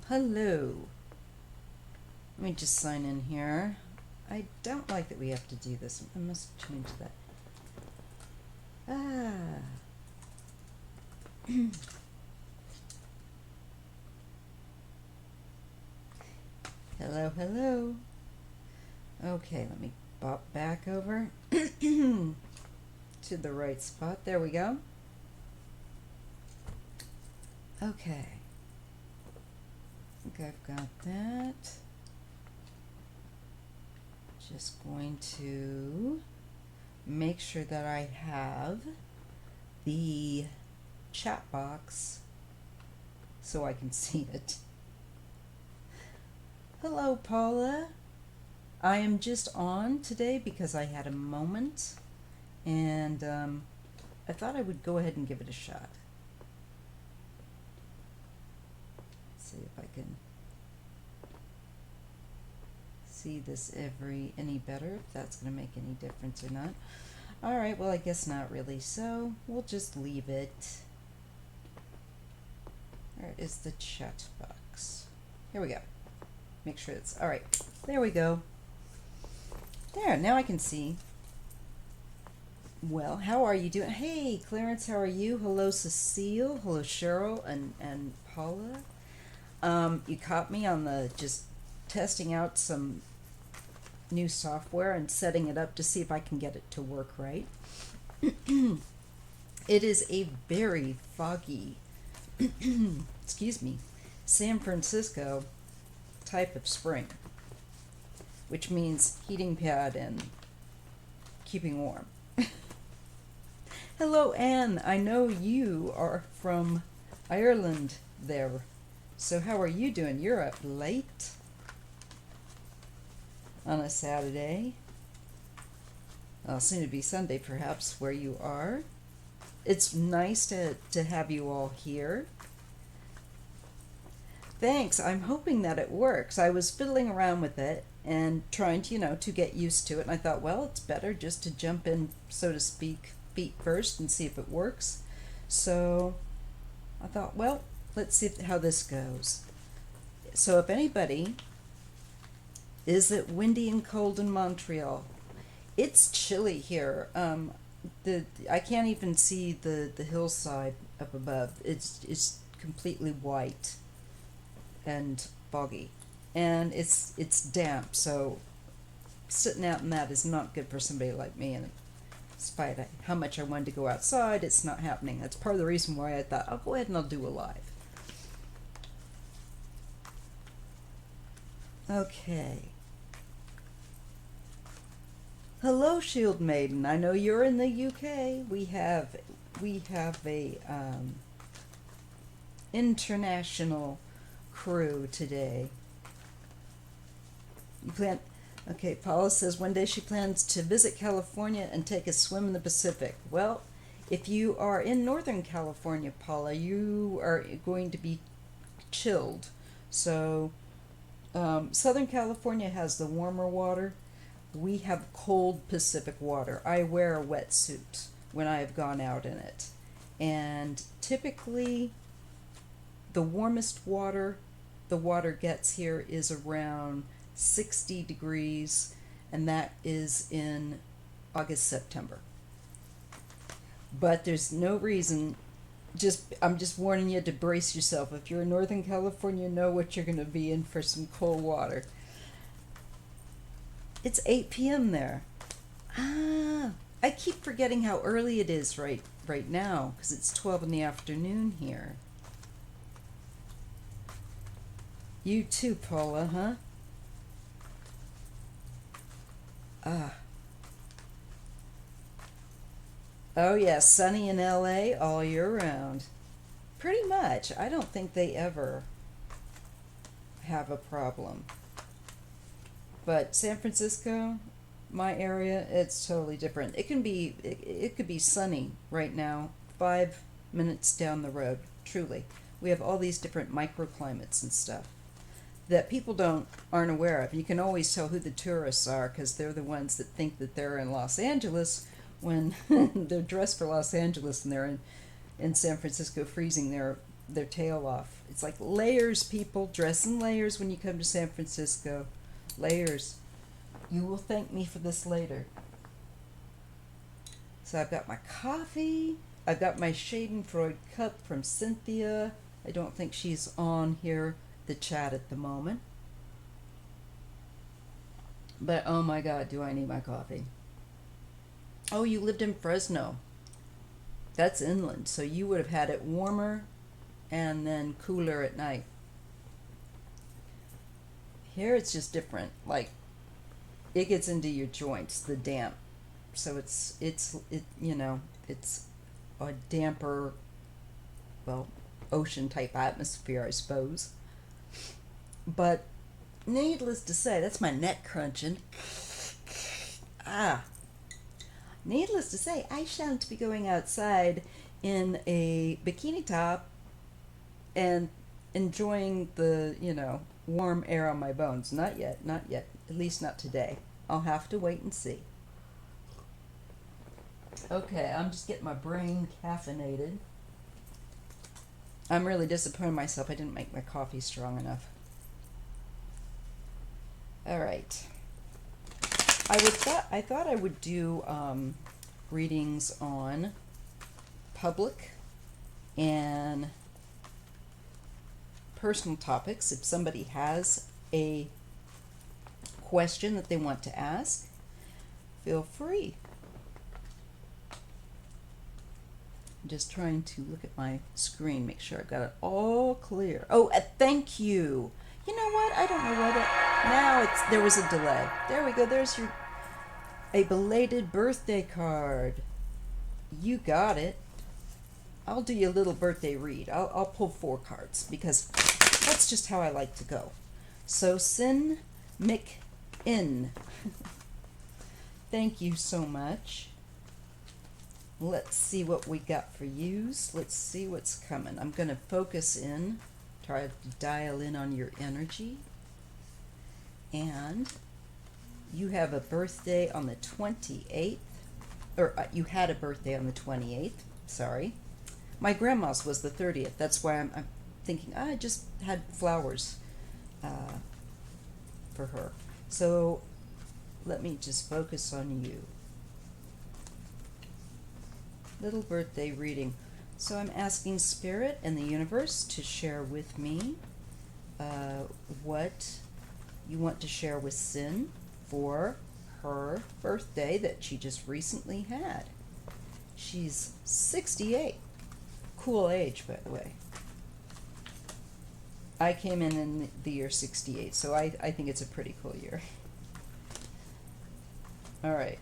Hello. Let me just sign in here. I don't like that we have to do this. I must change that. Ah. Hello, hello. Okay, let me bop back over to the right spot. There we go. Okay. I think I've got that. Just going to make sure that I have the chat box so I can see it. Hello, Paula. I am just on today because I had a moment and I thought I would go ahead and give it a shot. Let's see if I can see this any better, if that's going to make any difference or not. Alright, well I guess not really, so we'll just leave it. Where is the chat box? Here we go. Make sure it's alright. There we go. There, now I can see. Well, how are you doing? Hey, Clarence, how are you? Hello, Cecile. Hello, Cheryl and Paula. You caught me on the just testing out some new software and setting it up to see if I can get it to work right. It is a very foggy, excuse me, San Francisco type of spring, which means heating pad and keeping warm. Hello, Anne. I know you are from Ireland there. So how are you doing? You're up late on a Saturday. Soon to be Sunday, perhaps, where you are. It's nice to have you all here. Thanks. I'm hoping that it works. I was fiddling around with it and trying to, to get used to it. And I thought, well, it's better just to jump in, so to speak, feet first and see if it works. So I thought, well, let's see how this goes. So if anybody, is it windy and cold in Montreal? It's chilly here. I can't even see the hillside up above. It's completely white and foggy, and it's damp. So sitting out in that is not good for somebody like me. And despite how much I wanted to go outside, it's not happening. That's part of the reason why I thought I'll go ahead and I'll do a live. Okay. Hello, Shield Maiden. I know you're in the UK. We have a international crew today. You plan? Okay. Paula says one day she plans to visit California and take a swim in the Pacific. Well, if you are in Northern California, Paula, you are going to be chilled. So, Southern California has the warmer water. We have cold Pacific water. I wear a wetsuit when I have gone out in it. And typically, the warmest water the water gets here is around 60 degrees, and that is in August, September. But there's no reason, I'm just warning you to brace yourself. If you're in Northern California, know what you're going to be in for some cold water. It's 8 p.m. there. I keep forgetting how early it is right now, because it's 12 in the afternoon here. You too, Paula, huh? Oh yeah, sunny in LA all year round. Pretty much. I don't think they ever have a problem. But San Francisco, my area, it's totally different. It could be sunny right now, 5 minutes down the road, truly. We have all these different microclimates and stuff that people aren't aware of. You can always tell who the tourists are, because they're the ones that think that they're in Los Angeles when they're dressed for Los Angeles and they're in San Francisco freezing their their tail off. It's like layers, people. Dress in layers when you come to San Francisco. Layers. You will thank me for this later. So I've got my coffee. I've got my Schadenfreude cup from Cynthia. I don't think she's on here, the chat at the moment. But oh my God, do I need my coffee. Oh, you lived in Fresno. That's inland, so you would have had it warmer and then cooler at night. Here it's just different. Like, it gets into your joints, the damp. So it's a damper, well, ocean type atmosphere, I suppose. But needless to say, that's my neck crunching. Needless to say, I shan't be going outside in a bikini top and enjoying the, warm air on my bones. Not yet, not yet. At least not today. I'll have to wait and see. Okay, I'm just getting my brain caffeinated. I'm really disappointed in myself. I didn't make my coffee strong enough. All right. I thought I would do readings on public and personal topics. If somebody has a question that they want to ask, feel free. I'm just trying to look at my screen, make sure I've got it all clear. Oh, thank you. You know what? I don't know what it... Now there was a delay. There we go. There's a belated birthday card. You got it. I'll do you a little birthday read. I'll pull 4 cards because that's just how I like to go. So Sin McIn. Thank you so much. Let's see what we got for yous. Let's see what's coming. I'm going to focus in, try to dial in on your energy. And you have a birthday on the 28th, or you had a birthday on the 28th, sorry. My grandma's was the 30th. That's why I'm thinking I just had flowers for her. So let me just focus on you. Little birthday reading. So I'm asking Spirit and the universe to share with me what you want to share with Sin for her birthday that she just recently had. She's 68. Cool age, by the way. I came in the year 68, so I think it's a pretty cool year. All right.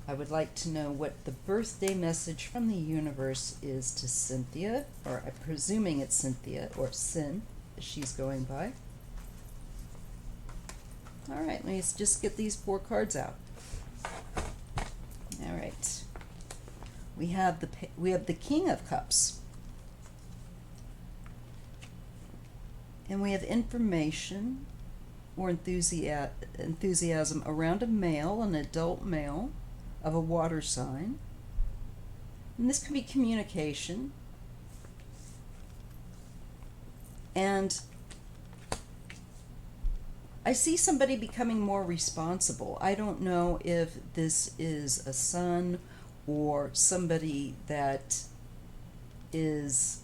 I would like to know what the birthday message from the universe is to Cynthia, or I'm presuming it's Cynthia, or Sin, as she's going by. All right, let's just get these 4 cards out. All right. We have the King of Cups. And we have information or enthusiasm around a male, an adult male of a water sign. And this can be communication. And I see somebody becoming more responsible. I don't know if this is a son or somebody that is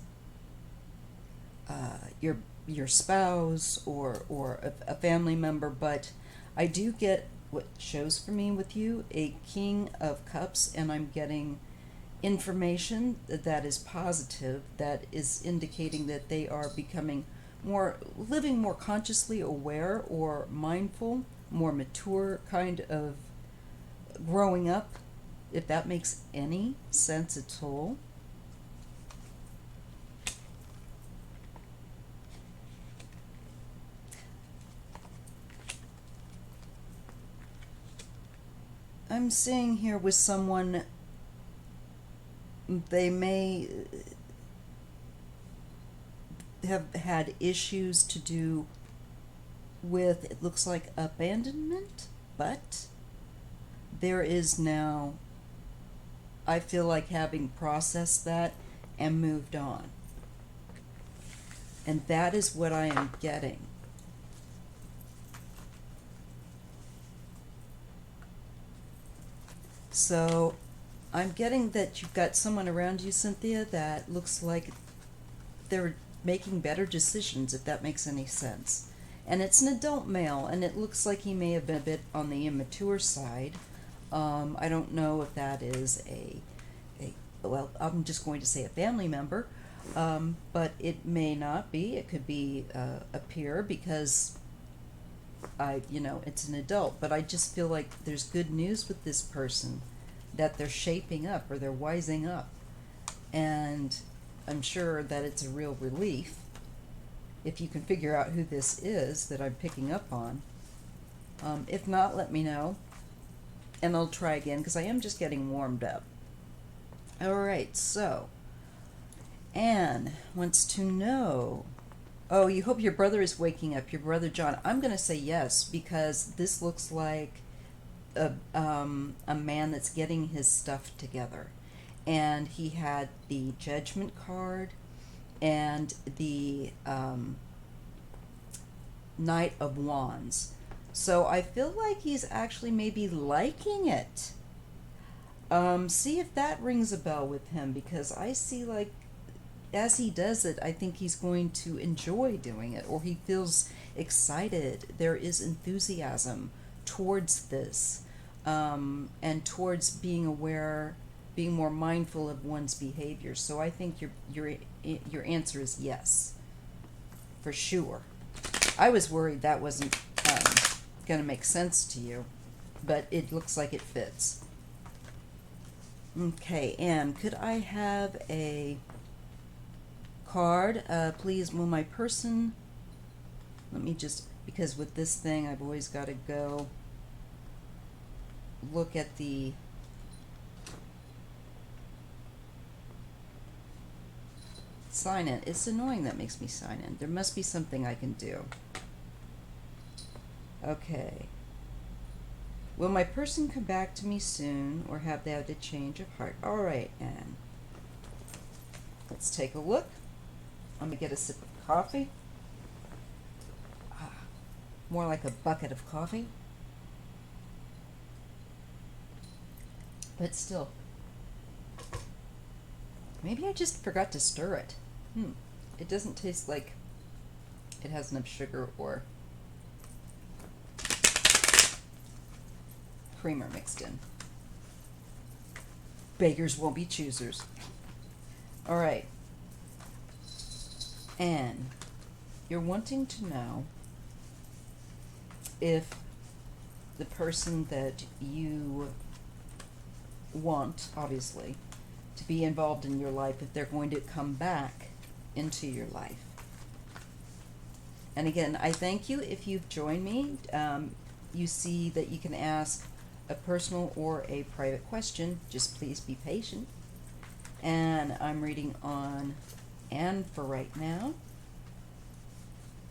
your spouse or a family member, but I do get what shows for me with you, a King of Cups, and I'm getting information that is positive, that is indicating that they are becoming living more consciously aware or mindful, more mature, kind of growing up, if that makes any sense at all. I'm seeing here with someone, they may have had issues to do with, it looks like, abandonment, but there is now, I feel like having processed that and moved on. And that is what I am getting. So I'm getting that you've got someone around you, Cynthia, that looks like they're making better decisions, if that makes any sense. And it's an adult male, and it looks like he may have been a bit on the immature side. I don't know if that is well, I'm just going to say a family member, but it may not be. It could be a peer, because it's an adult. But I just feel like there's good news with this person, that they're shaping up or they're wising up. And I'm sure that it's a real relief if you can figure out who this is that I'm picking up on. If not, let me know, and I'll try again, because I am just getting warmed up. All right, so Anne wants to know, oh, you hope your brother is waking up, your brother John. I'm going to say yes, because this looks like a man that's getting his stuff together. And he had the Judgment card and the Knight of Wands. So I feel like he's actually maybe liking it. See if that rings a bell with him, because I see, like, as he does it, I think he's going to enjoy doing it, or he feels excited. There is enthusiasm towards this, and towards being aware, being more mindful of one's behavior. So I think your answer is yes, for sure. I was worried that wasn't going to make sense to you, but it looks like it fits. Okay, Anne, could I have a card, please? Will my person, let me just, because with this thing I've always got to go look at the sign in. It's annoying that makes me sign in. There must be something I can do. Okay. Will my person come back to me soon, or have they had a change of heart? All right, Anne. Let's take a look. I'm going to get a sip of coffee. More like a bucket of coffee. But still. Maybe I just forgot to stir it. It doesn't taste like it has enough sugar or creamer mixed in. Beggars won't be choosers. All right. And you're wanting to know if the person that you want, obviously, to be involved in your life, if they're going to come back into your life. And again, I thank you if you've joined me. You see that you can ask a personal or a private question. Just please be patient. And I'm reading on Anne for right now.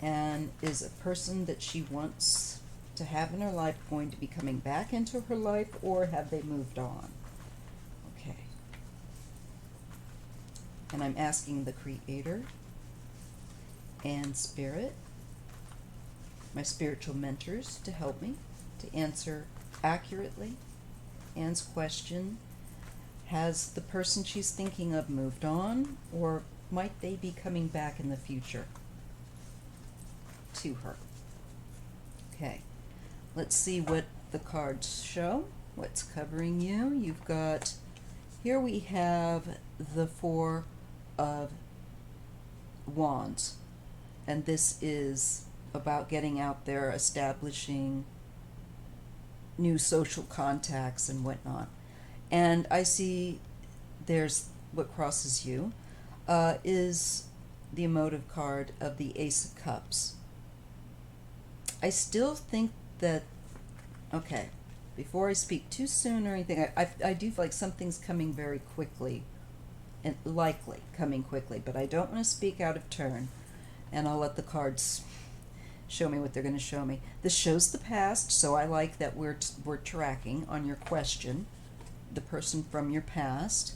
Anne is a person that she wants to have in her life going to be coming back into her life, or have they moved on? Okay. And I'm asking the Creator and Spirit, my spiritual mentors, to help me to answer accurately Anne's question. Has the person she's thinking of moved on, or might they be coming back in the future to her? Okay, let's see what the cards show, what's covering you. You've got, here we have the Four of Wands, and this is about getting out there, establishing new social contacts and whatnot. And I see there's, what crosses you is the emotive card of the Ace of Cups. I still think that, okay, before I speak too soon or anything, I do feel like something's coming very quickly, and likely coming quickly, but I don't want to speak out of turn, and I'll let the cards show me what they're going to show me. This shows the past, so I like that we're tracking on your question, the person from your past.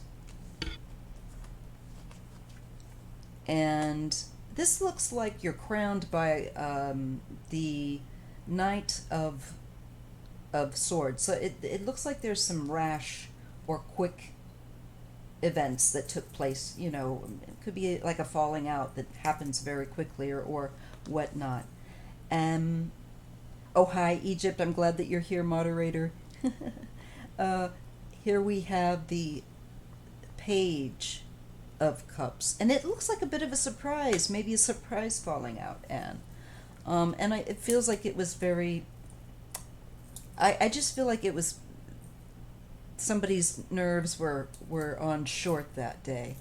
And this looks like you're crowned by the Knight of Swords. So it looks like there's some rash or quick events that took place. You know, it could be like a falling out that happens very quickly, or whatnot. Um, oh, hi, Egypt. I'm glad that you're here, moderator. uh, Here we have the Page of Cups, and it looks like a bit of a surprise, maybe a surprise falling out, Anne. It feels like it was very. I just feel like it was somebody's nerves were on short that day,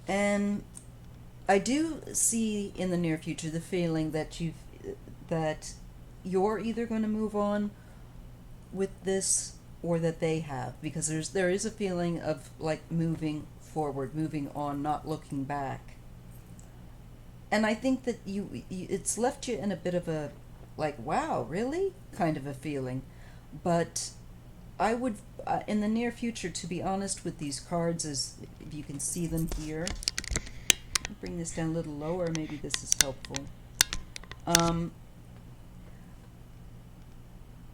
and I do see in the near future the feeling that you're either going to move on with this or that they have, because there is a feeling of like moving forward, moving on, not looking back. And I think that it's left you in a bit of a like, wow, really, kind of a feeling. But I would, in the near future, to be honest with these cards, as if you can see them here, I'll bring this down a little lower, maybe this is helpful. Um,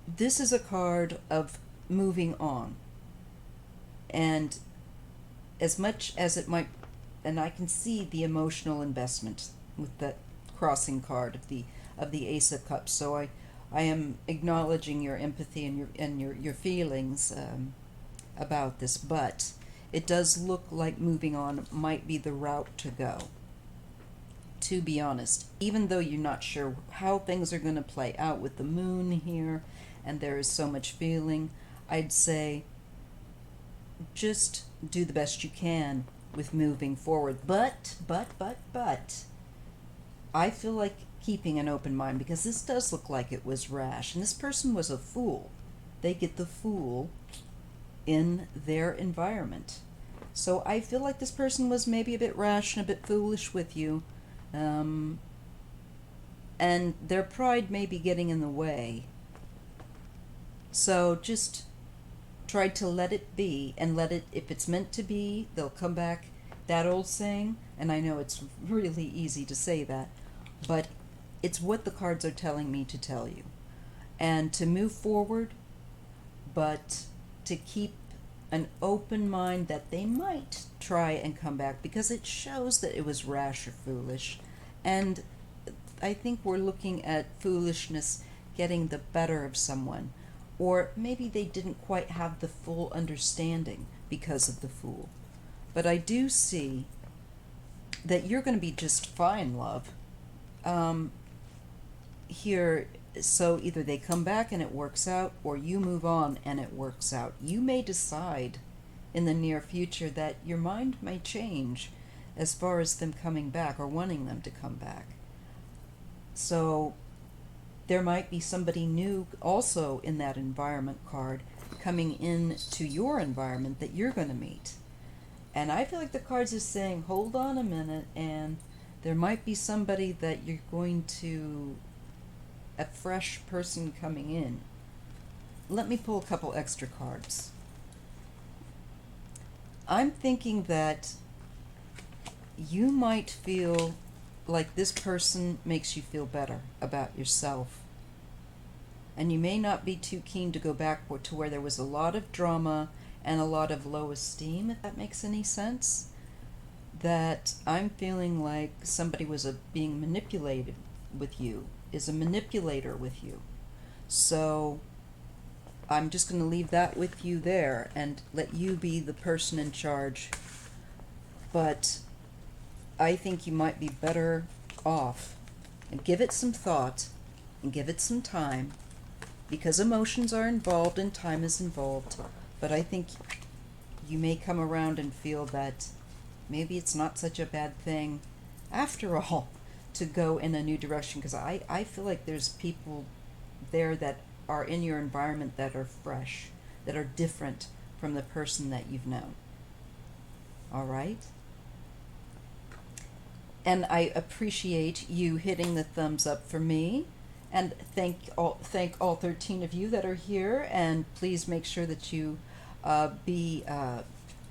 this is a card of moving on. And as much as it might, and I can see the emotional investment with that crossing card of the Ace of Cups. So I am acknowledging your empathy and your feelings about this, but it does look like moving on might be the route to go. To be honest, even though you're not sure how things are going to play out with the moon here, and there is so much feeling, I'd say just do the best you can with moving forward. But, I feel like keeping an open mind, because this does look like it was rash, and this person was a fool. They get the fool in their environment. So I feel like this person was maybe a bit rash and a bit foolish with you, and their pride may be getting in the way. So just try to let it be, and let it, if it's meant to be, they'll come back. That old saying, and I know it's really easy to say that, but it's what the cards are telling me to tell you. And to move forward, but to keep an open mind that they might try and come back, because it shows that it was rash or foolish. And I think we're looking at foolishness getting the better of someone. Or maybe they didn't quite have the full understanding because of the fool. But I do see that you're going to be just fine, love. Here, so either they come back and it works out, or you move on and it works out. You may decide in the near future that your mind may change as far as them coming back or wanting them to come back. So there might be somebody new also in that environment card coming into your environment that you're going to meet. And I feel like the cards are saying, hold on a minute, and there might be somebody that you're going to, a fresh person coming in. Let me pull a couple extra cards. I'm thinking that you might feel like this person makes you feel better about yourself. And you may not be too keen to go back to where there was a lot of drama and a lot of low esteem, if that makes any sense. That I'm feeling like somebody was being manipulated with you, is a manipulator with you. So I'm just going to leave that with you there and let you be the person in charge. But I think you might be better off, and give it some thought and give it some time, because emotions are involved and time is involved. But I think you may come around and feel that maybe it's not such a bad thing after all to go in a new direction, because I feel like there's people there that are in your environment that are fresh, that are different from the person that you've known. All right? And I appreciate you hitting the thumbs up for me. And thank all 13 of you that are here. And please make sure that you be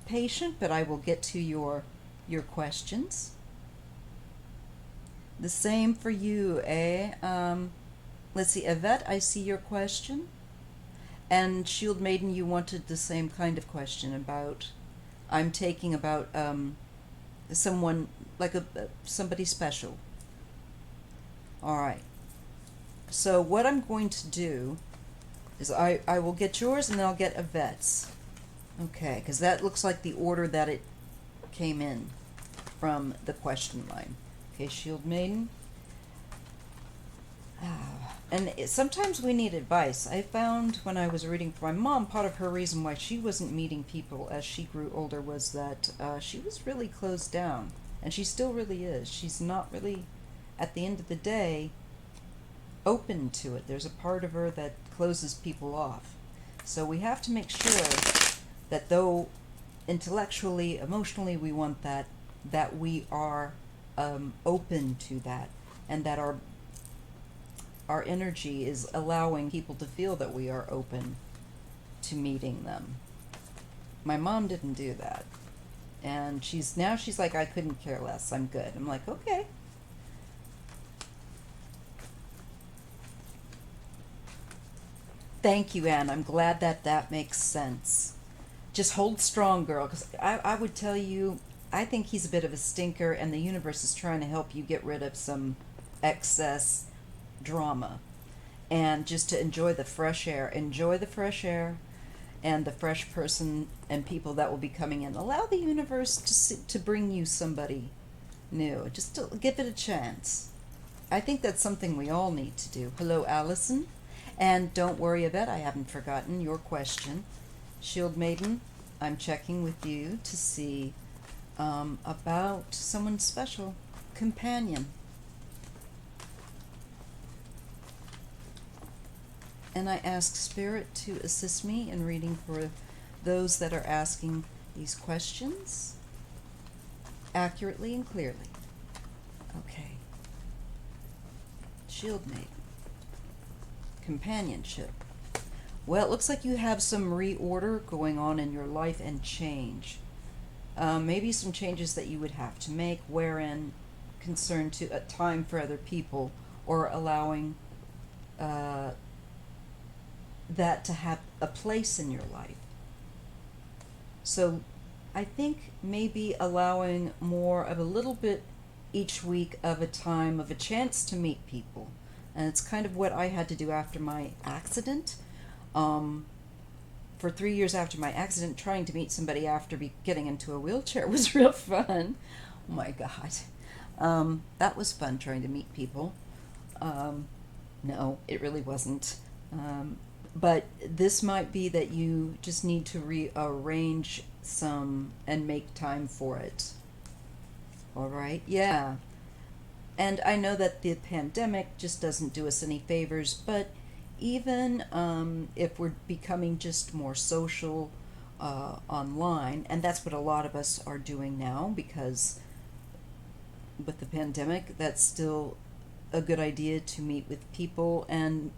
patient, but I will get to your questions. The same for you, eh? Let's see, Yvette, I see your question. And Shield Maiden, you wanted the same kind of question about, I'm taking about someone, like somebody special. All right. So what I'm going to do is I will get yours and then I'll get Yvette's. Okay, because that looks like the order that it came in from the question line. Okay, Shield Maiden. And sometimes we need advice. I found when I was reading for my mom, part of her reason why she wasn't meeting people as she grew older was that she was really closed down. And she still really is. She's not really, at the end of the day, open to it. There's a part of her that closes people off. So we have to make sure that though intellectually, emotionally we want that we are open to that, and that our energy is allowing people to feel that we are open to meeting them. My mom didn't do that. And she's like, I couldn't care less. I'm good. I'm like, okay. Thank you, Anne. I'm glad that that makes sense. Just hold strong, girl, because I would tell you, I think he's a bit of a stinker, and the universe is trying to help you get rid of some excess drama and just to enjoy the fresh air. Enjoy the fresh air and the fresh person and people that will be coming in. Allow the universe to bring you somebody new. Just to give it a chance. I think that's something we all need to do. Hello, Allison. And don't worry, Yvette, I haven't forgotten your question. Shield Maiden, I'm checking with you to see about someone special. Companion. And I ask Spirit to assist me in reading for those that are asking these questions accurately and clearly. Okay. Shield Maiden. Companionship. Well, it looks like you have some reorder going on in your life and change. Maybe some changes that you would have to make, wherein concern to time for other people, or allowing that to have a place in your life. So I think maybe allowing more of a little bit each week of a time of a chance to meet people. And it's kind of what I had to do after my accident. For 3 years after my accident, trying to meet somebody after getting into a wheelchair was real fun. Oh my God. That was fun, trying to meet people. No, it really wasn't. But this might be that you just need to rearrange some and make time for it. All right? Yeah. And I know that the pandemic just doesn't do us any favors, but even if we're becoming just more social online, and that's what a lot of us are doing now, because with the pandemic, that's still a good idea to meet with people and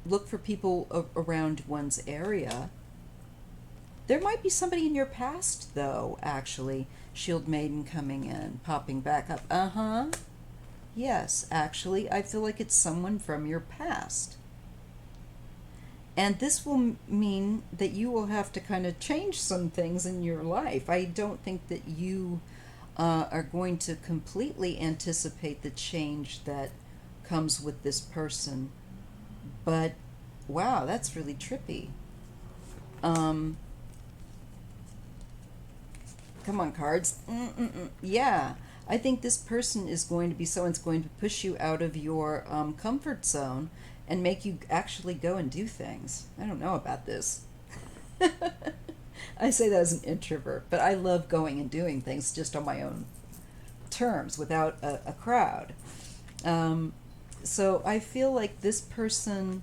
look for people around one's area. There might be somebody in your past, though, actually. Shield Maiden coming in, popping back up. Uh-huh. Yes, actually, I feel like it's someone from your past. And this will mean that you will have to kind of change some things in your life. I don't think that you are going to completely anticipate the change that comes with this person. But, wow, that's really trippy. Come on, cards. Yeah. I think this person is going to be someone's going to push you out of your comfort zone and make you actually go and do things. I don't know about this. I say that as an introvert, but I love going and doing things just on my own terms without a crowd. So I feel like this person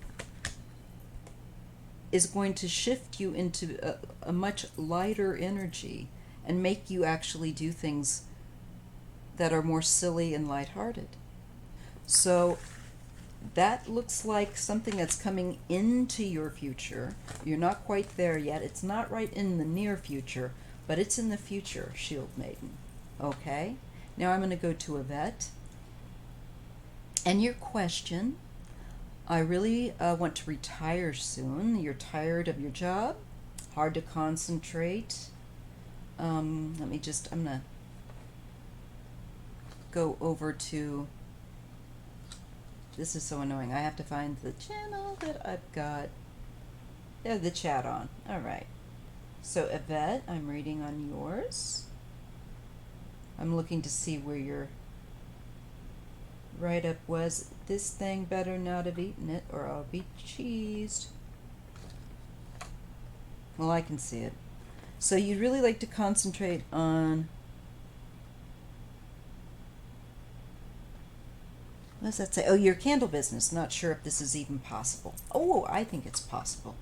is going to shift you into a much lighter energy and make you actually do things that are more silly and lighthearted. So that looks like something that's coming into your future. You're not quite there yet. It's not right in the near future, but it's in the future, Shield Maiden. Okay? Now I'm going to go to Yvette. And your question, I really want to retire soon. You're tired of your job, hard to concentrate. I'm going to go over to, this is so annoying. I have to find the channel that I've got the chat on. All right. So Yvette, I'm reading on yours. I'm looking to see where your write-up was. This thing better not have eaten it or I'll be cheesed. Well, I can see it. So you'd really like to concentrate on, what does that say? Oh, your candle business. Not sure if this is even possible. Oh, I think it's possible.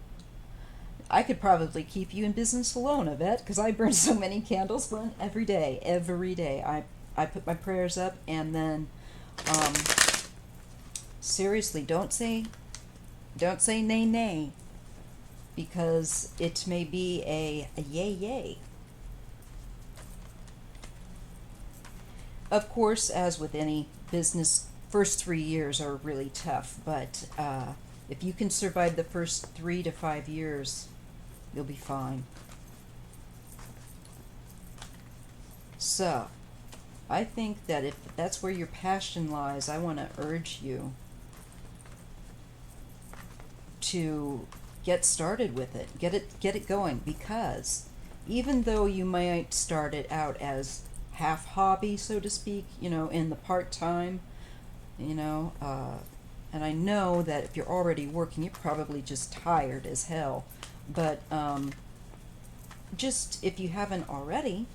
I could probably keep you in business alone, Yvette, because I burn so many candles. One every day. Every day. I put my prayers up, and then seriously, don't say nay nay, because it may be a yay yay. Of course, as with any business, first 3 years are really tough, but if you can survive the first 3 to 5 years, you'll be fine. So, I think that if that's where your passion lies, I want to urge you to get started with it. Get it going, because even though you might start it out as half hobby, so to speak, in the part-time, and I know that if you're already working, you're probably just tired as hell. But just if you haven't already,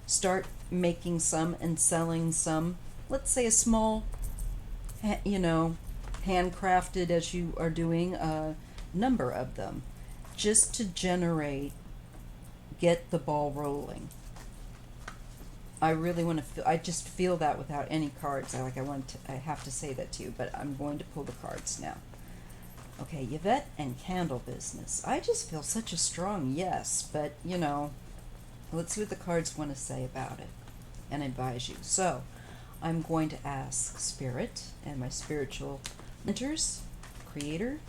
start making some and selling some. Let's say a small, handcrafted, as you are doing, a number of them, just to get the ball rolling. I really want to feel, I just feel that without any cards. I have to say that to you, but I'm going to pull the cards now. Okay, Yvette and candle business. I just feel such a strong yes, but let's see what the cards want to say about it and advise you. So, I'm going to ask Spirit and my spiritual mentors, Creator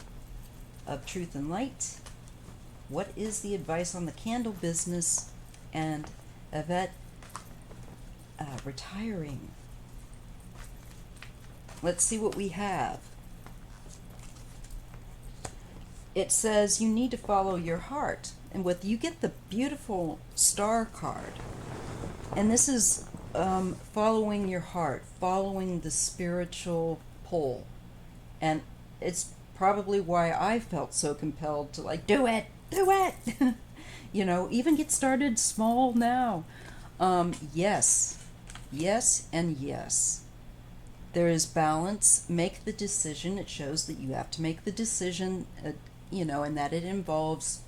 of Truth and Light, what is the advice on the candle business and Yvette retiring? Let's see what we have. It says you need to follow your heart, and you get the beautiful star card, and this is following your heart, following the spiritual pull, and it's probably why I felt so compelled to do it even get started small now. Yes, and yes. There is balance. Make the decision. It shows that you have to make the decision, and that it involves,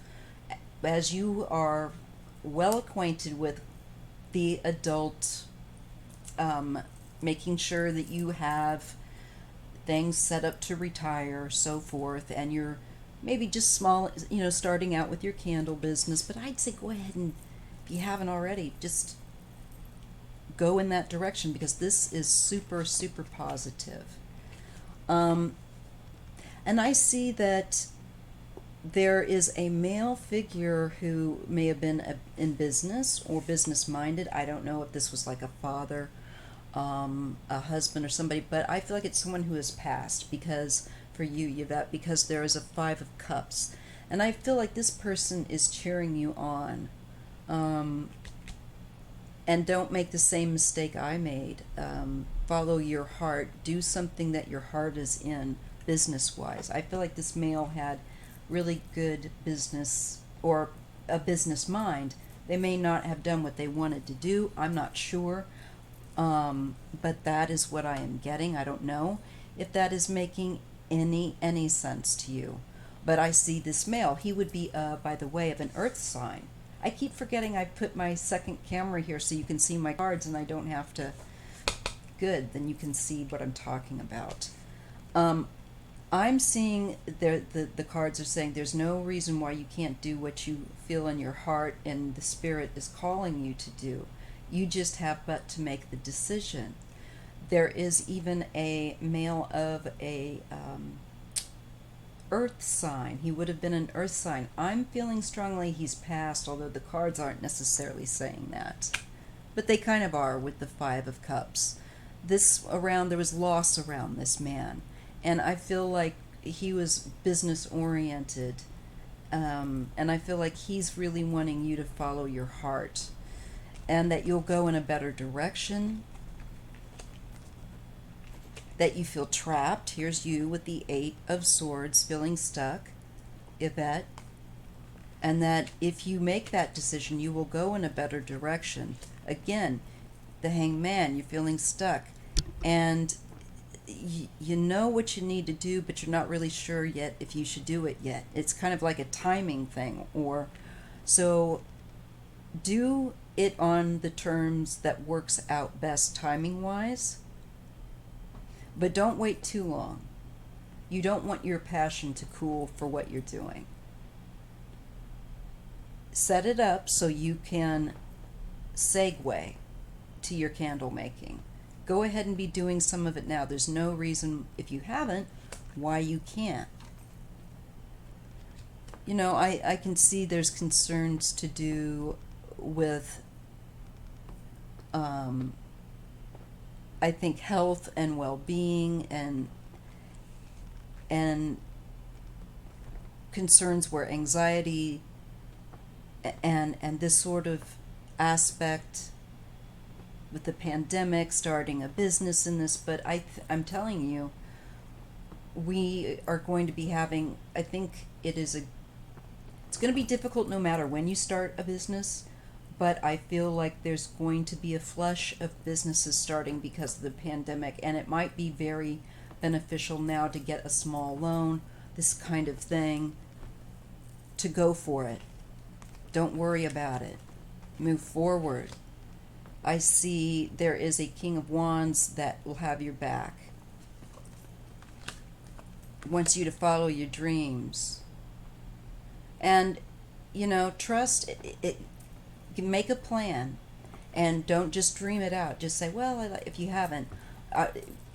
as you are well acquainted with the adult, making sure that you have things set up to retire, so forth, and you're maybe just small, starting out with your candle business. But I'd say go ahead and, if you haven't already, just go in that direction, because this is super, super positive. And I see that there is a male figure who may have been in business or business-minded. I don't know if this was like a father, a husband, or somebody, but I feel like it's someone who has passed, because for you, Yvette, because there is a 5 of Cups. And I feel like this person is cheering you on. And don't make the same mistake I made. Follow your heart. Do something that your heart is in, business-wise. I feel like this male had really good business, or a business mind. They may not have done what they wanted to do. I'm not sure. But that is what I am getting. I don't know if that is making any sense to you. But I see this male. He would be, by the way, of an earth sign. I keep forgetting I put my second camera here so you can see my cards and I don't have to. Good, then you can see what I'm talking about. I'm seeing the cards are saying there's no reason why you can't do what you feel in your heart and the spirit is calling you to do. You just have but to make the decision. There is even a male of a earth sign. He would have been an earth sign. I'm feeling strongly he's passed, although the cards aren't necessarily saying that. But they kind of are with the Five of Cups. There was loss around this man. And I feel like he was business oriented. And I feel like he's really wanting you to follow your heart and that you'll go in a better direction, that you feel trapped. Here's you with the Eight of Swords feeling stuck, Yvette, and that if you make that decision, you will go in a better direction. Again, the Hanged Man, you're feeling stuck, and you know what you need to do, but you're not really sure yet if you should do it yet. It's kind of like a timing thing, or so do it on the terms that works out best timing wise, but don't wait too long. You don't want your passion to cool for what you're doing. Set it up so you can segue to your candle making. Go ahead and be doing some of it now. There's no reason, if you haven't, why you can't. You know, I can see there's concerns to do with, I think, health and well-being and concerns where anxiety and this sort of aspect with the pandemic, starting a business in this, but I'm telling you, we are going to be having, I think it's going to be difficult no matter when you start a business, but I feel like there's going to be a flush of businesses starting because of the pandemic, and it might be very beneficial now to get a small loan, this kind of thing, to go for it. Don't worry about it. Move forward. I see there is a King of Wands that will have your back. Wants you to follow your dreams. And, you know, trust it. Make a plan. And don't just dream it out. Just say, well, if you haven't,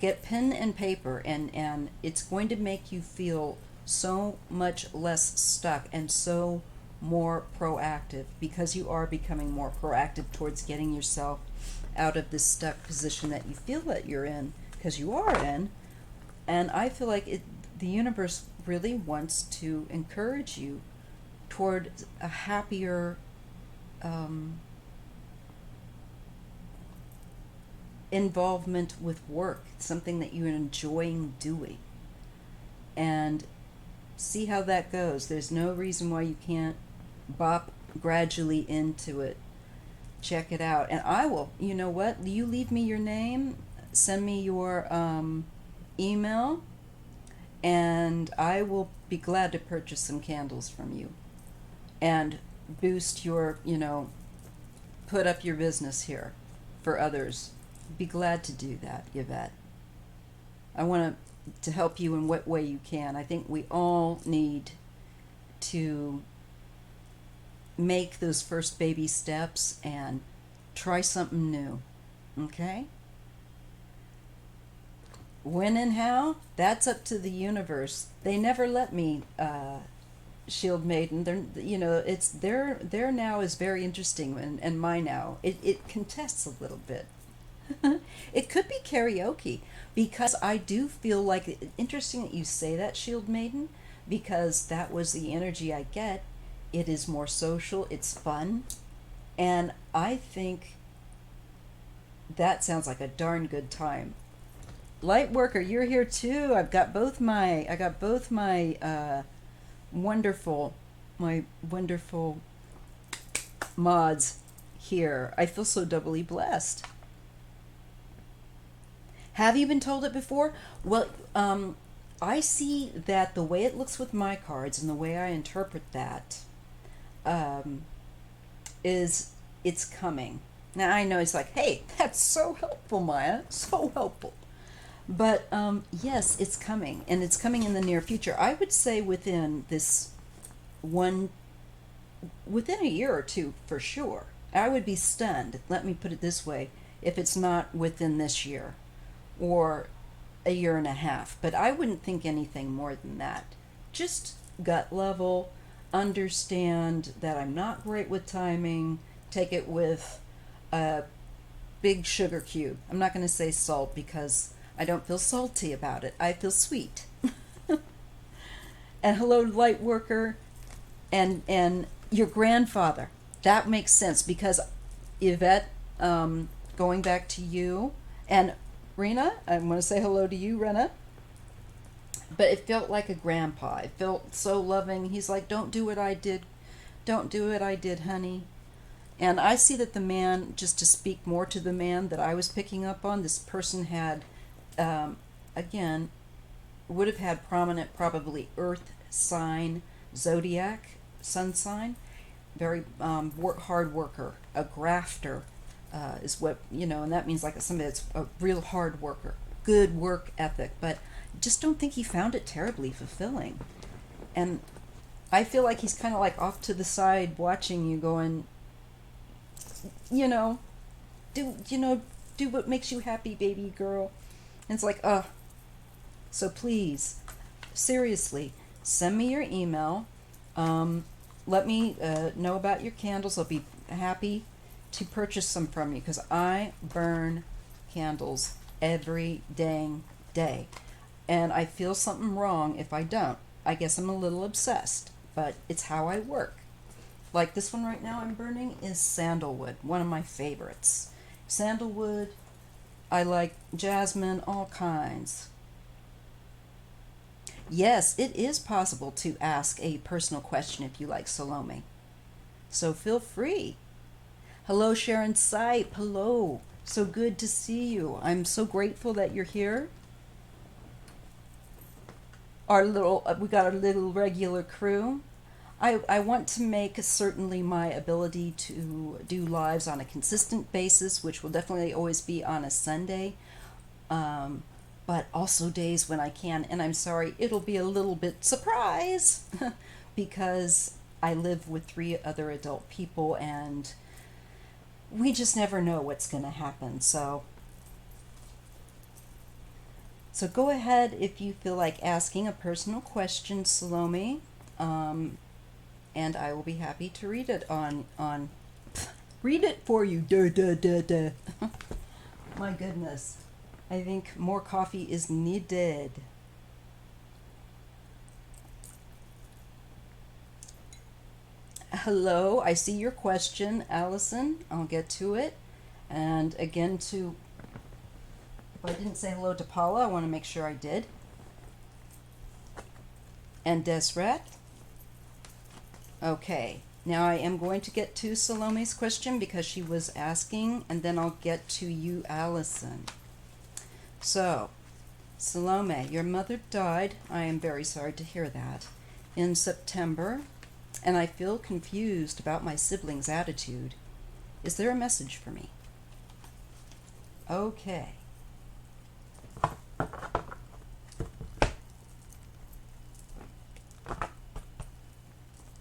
get pen and paper. And it's going to make you feel so much less stuck and so more proactive, because you are becoming more proactive towards getting yourself out of this stuck position that you feel that you're in, because you are in. And I feel like the universe really wants to encourage you toward a happier involvement with work, something that you're enjoying doing, and see how that goes. There's no reason why you can't bop gradually into it. Check it out. And I will, you know what? You leave me your name, send me your email, and I will be glad to purchase some candles from you and boost your, put up your business here for others. Be glad to do that, Yvette. I want to help you in what way you can. I think we all need to make those first baby steps and try something new. Okay? When and how, that's up to the universe. They never let me Shield Maiden. Their now is very interesting, and my now it contests a little bit. It could be karaoke, because I do feel like interesting that you say that, Shield Maiden, because that was the energy I get. It is more social, it's fun, and I think that sounds like a darn good time. Lightworker, you're here too. I got both my wonderful mods here. I feel so doubly blessed. Have you been told it before? Well, I see that the way it looks with my cards and the way I interpret that is it's coming. Now I know it's like, hey, that's so helpful, Maya, so helpful. But yes, it's coming, and it's coming in the near future. I would say one, within a year or two for sure. I would be stunned, let me put it this way, if it's not within this year or a year and a half. But I wouldn't think anything more than that. Just gut level, understand that I'm not great with timing, take it with a big sugar cube. I'm not going to say salt because I don't feel salty about it. I feel sweet. And hello, light worker, and your grandfather. That makes sense because Yvette, going back to you, and Rena, I want to say hello to you, Rena. But it felt like a grandpa. It felt so loving. He's like, "Don't do what I did. Don't do what I did, honey." And I see that the man, just to speak more to the man that I was picking up on, this person had, again, would have had prominent, probably earth sign, zodiac, sun sign, very hard worker, a grafter is what, and that means like somebody that's a real hard worker, good work ethic, but just don't think he found it terribly fulfilling. And I feel like he's kind of like off to the side watching you going, you know, do what makes you happy, baby girl. And it's like, so please, seriously, send me your email. Let me know about your candles. I'll be happy to purchase some from you because I burn candles every dang day. And I feel something wrong if I don't. I guess I'm a little obsessed, but it's how I work. Like this one right now I'm burning is sandalwood, one of my favorites. Sandalwood, I like jasmine, all kinds. Yes, it is possible to ask a personal question if you like, Salome. So feel free. Hello, Sharon Sipe. Hello. So good to see you. I'm so grateful that you're here. We got our little regular crew. I want to make certainly my ability to do lives on a consistent basis, which will definitely always be on a Sunday, but also days when I can. And I'm sorry, it'll be a little bit surprise because I live with 3 other adult people and we just never know what's going to happen. So go ahead if you feel like asking a personal question, Salome. And I will be happy to read it on read it for you. Duh, duh, duh, duh. My goodness. I think more coffee is needed. Hello, I see your question, Allison. I'll get to it. And again, if I didn't say hello to Paula, I want to make sure I did. And Desret. Okay, now I am going to get to Salome's question because she was asking, and then I'll get to you, Allison. So, Salome, your mother died, I am very sorry to hear that, in September, and I feel confused about my siblings' attitude. Is there a message for me? Okay.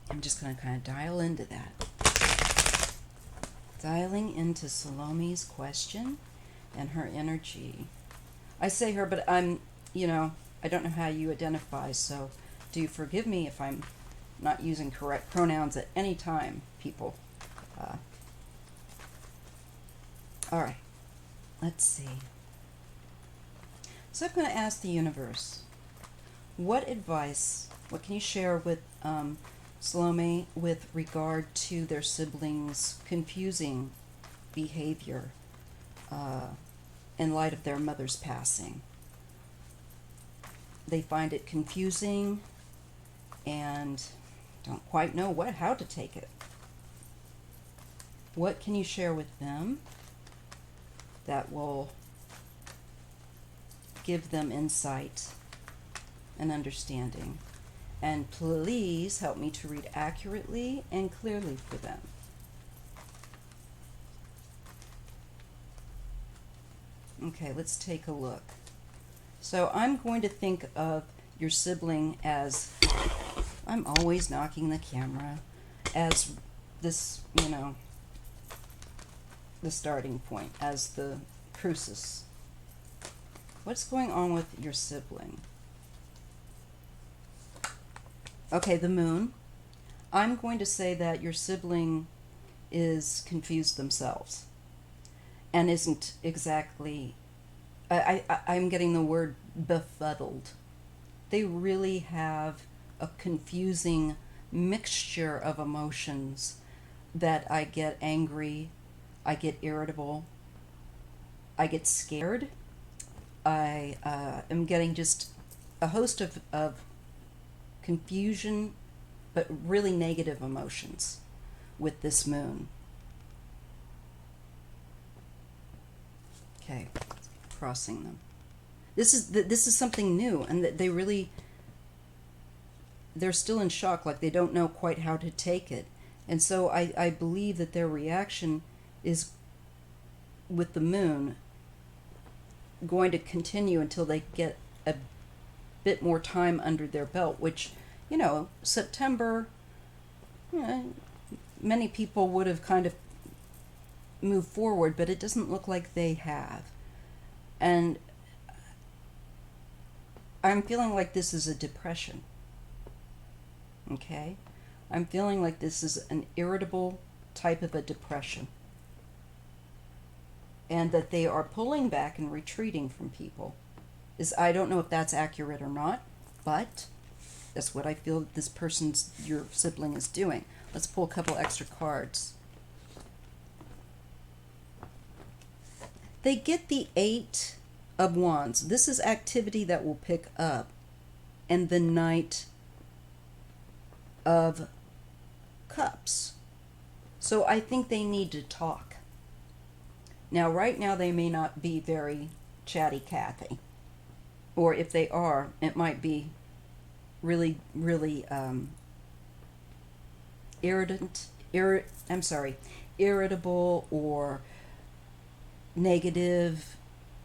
I'm just going to kind of dial into that. Dialing into Salome's question and her energy. I say her, but I don't know how you identify, so do forgive me if I'm not using correct pronouns at any time, people. All right, let's see. So I'm going to ask the universe, what can you share with Salome with regard to their siblings' confusing behavior in light of their mother's passing? They find it confusing and don't quite know how to take it. What can you share with them that will give them insight and understanding? And please help me to read accurately and clearly for them. Okay, let's take a look. So I'm going to think of your sibling as, I'm always knocking the camera, as this, the starting point, as the crucis. What's going on with your sibling? Okay, the moon. I'm going to say that your sibling is confused themselves and isn't exactly, I'm getting the word befuddled. They really have a confusing mixture of emotions that I get angry, I get irritable, I get scared. I am getting just a host of confusion, but really negative emotions with this moon. Okay, crossing them. This is something new, and that they're still in shock, like they don't know quite how to take it. And so I believe that their reaction is, with the moon, going to continue until they get a bit more time under their belt, which, September, many people would have kind of moved forward, but it doesn't look like they have. And I'm feeling like this is a depression. Okay? I'm feeling like this is an irritable type of a depression. And that they are pulling back and retreating from people. I don't know if that's accurate or not, but that's what I feel that this person's, your sibling, is doing. Let's pull a couple extra cards. They get the Eight of Wands. This is activity that will pick up. And the Knight of Cups. So I think they need to talk. Now, right now, they may not be very chatty Cathy. Or if they are, it might be really, really irritable or negative,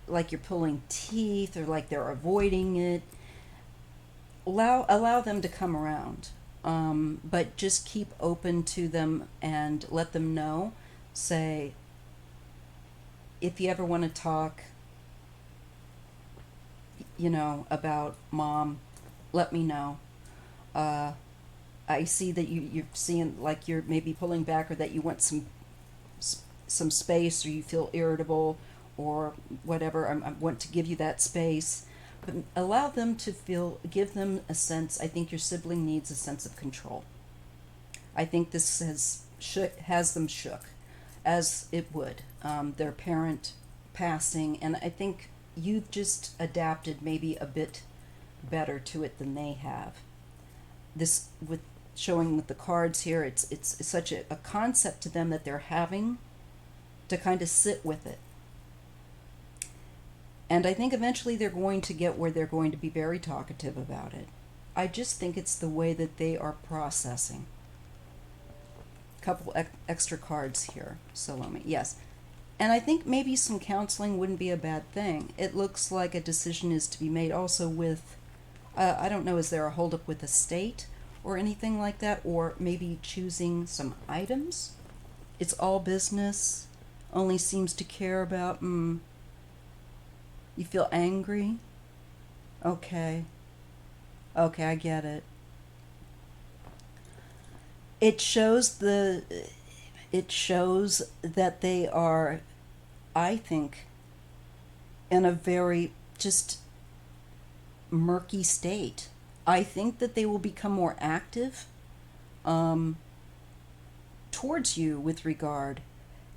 like you're pulling teeth or like they're avoiding it. Allow them to come around, but just keep open to them and let them know. Say, if you ever want to talk, about mom, let me know. I see that you're seeing like you're maybe pulling back, or that you want some space, or you feel irritable or whatever. I want to give you that space, but allow them to give them a sense. I think your sibling needs a sense of control. I think this has them shook, as it would, their parent passing, and I think you've just adapted maybe a bit better to it than they have. This, with showing with the cards here, it's such a concept to them that they're having to kind of sit with it. And I think eventually they're going to get where they're going to be very talkative about it. I just think it's the way that they are processing. Couple extra cards here, Salome. Yes. And I think maybe some counseling wouldn't be a bad thing. It looks like a decision is to be made also with, I don't know, is there a holdup with the state or anything like that? Or maybe choosing some items? It's all business, only seems to care about, you feel angry? Okay, I get it. It shows that they are, I think, in a very just murky state. I think that they will become more active towards you with regard,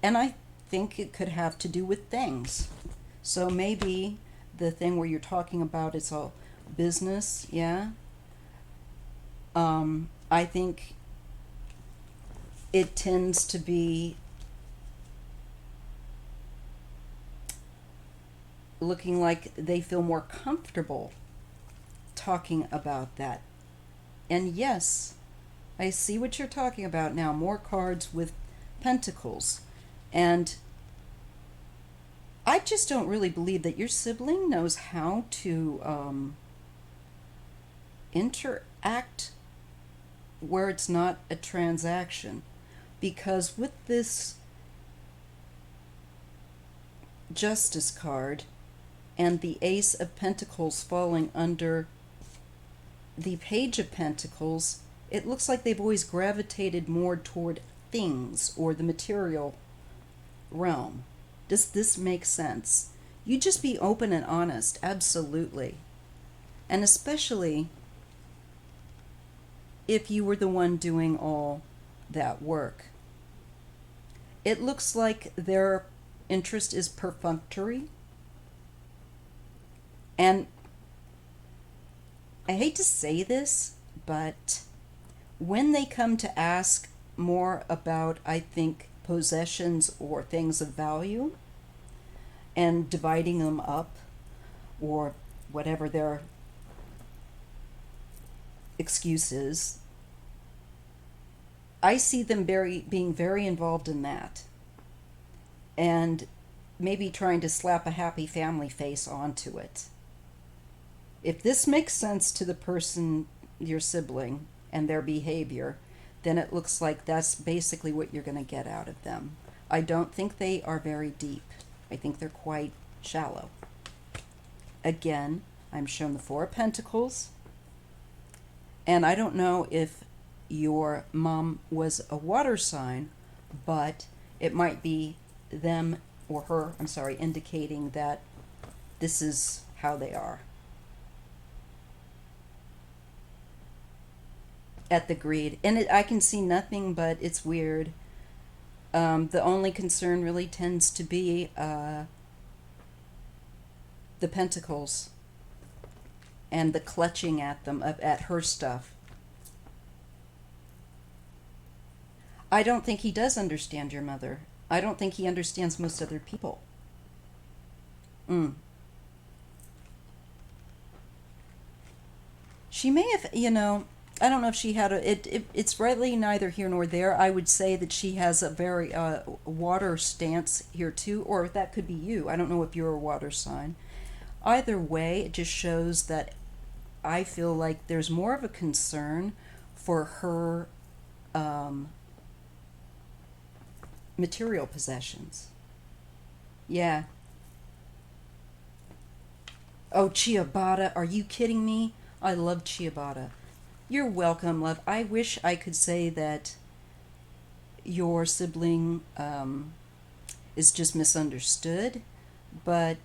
and I think it could have to do with things. So maybe the thing where you're talking about it's all business, yeah. I think it tends to be looking like they feel more comfortable talking about that. And yes, I see what you're talking about now. More cards with pentacles. And I just don't really believe that your sibling knows how to interact where it's not a transaction. Because with this Justice card and the Ace of Pentacles falling under the Page of Pentacles, it looks like they've always gravitated more toward things or the material realm. Does this make sense? You just be open and honest, absolutely. And especially if you were the one doing all that work. It looks like their interest is perfunctory. And I hate to say this, but when they come to ask more about, I think, possessions or things of value and dividing them up or whatever their excuse is, I see them being very involved in that and maybe trying to slap a happy family face onto it. If this makes sense to the person, your sibling, and their behavior, then it looks like that's basically what you're going to get out of them. I don't think they are very deep. I think they're quite shallow. Again, I'm shown the Four of Pentacles, and I don't know if your mom was a water sign, but it might be them or her, indicating that this is how they are. At the greed. And I can see nothing, but it's weird. The only concern really tends to be the pentacles and the clutching at them, at her stuff. I don't think he does understand your mother. I don't think he understands most other people. She may have, I don't know if she had it's rightly neither here nor there. I would say that she has a very water stance here too, or that could be you. I don't know if you're a water sign. Either way, it just shows that I feel like there's more of a concern for her material possessions. Yeah. Oh, ciabatta, are you kidding me? I love ciabatta. You're welcome, love. I wish I could say that your sibling is just misunderstood, but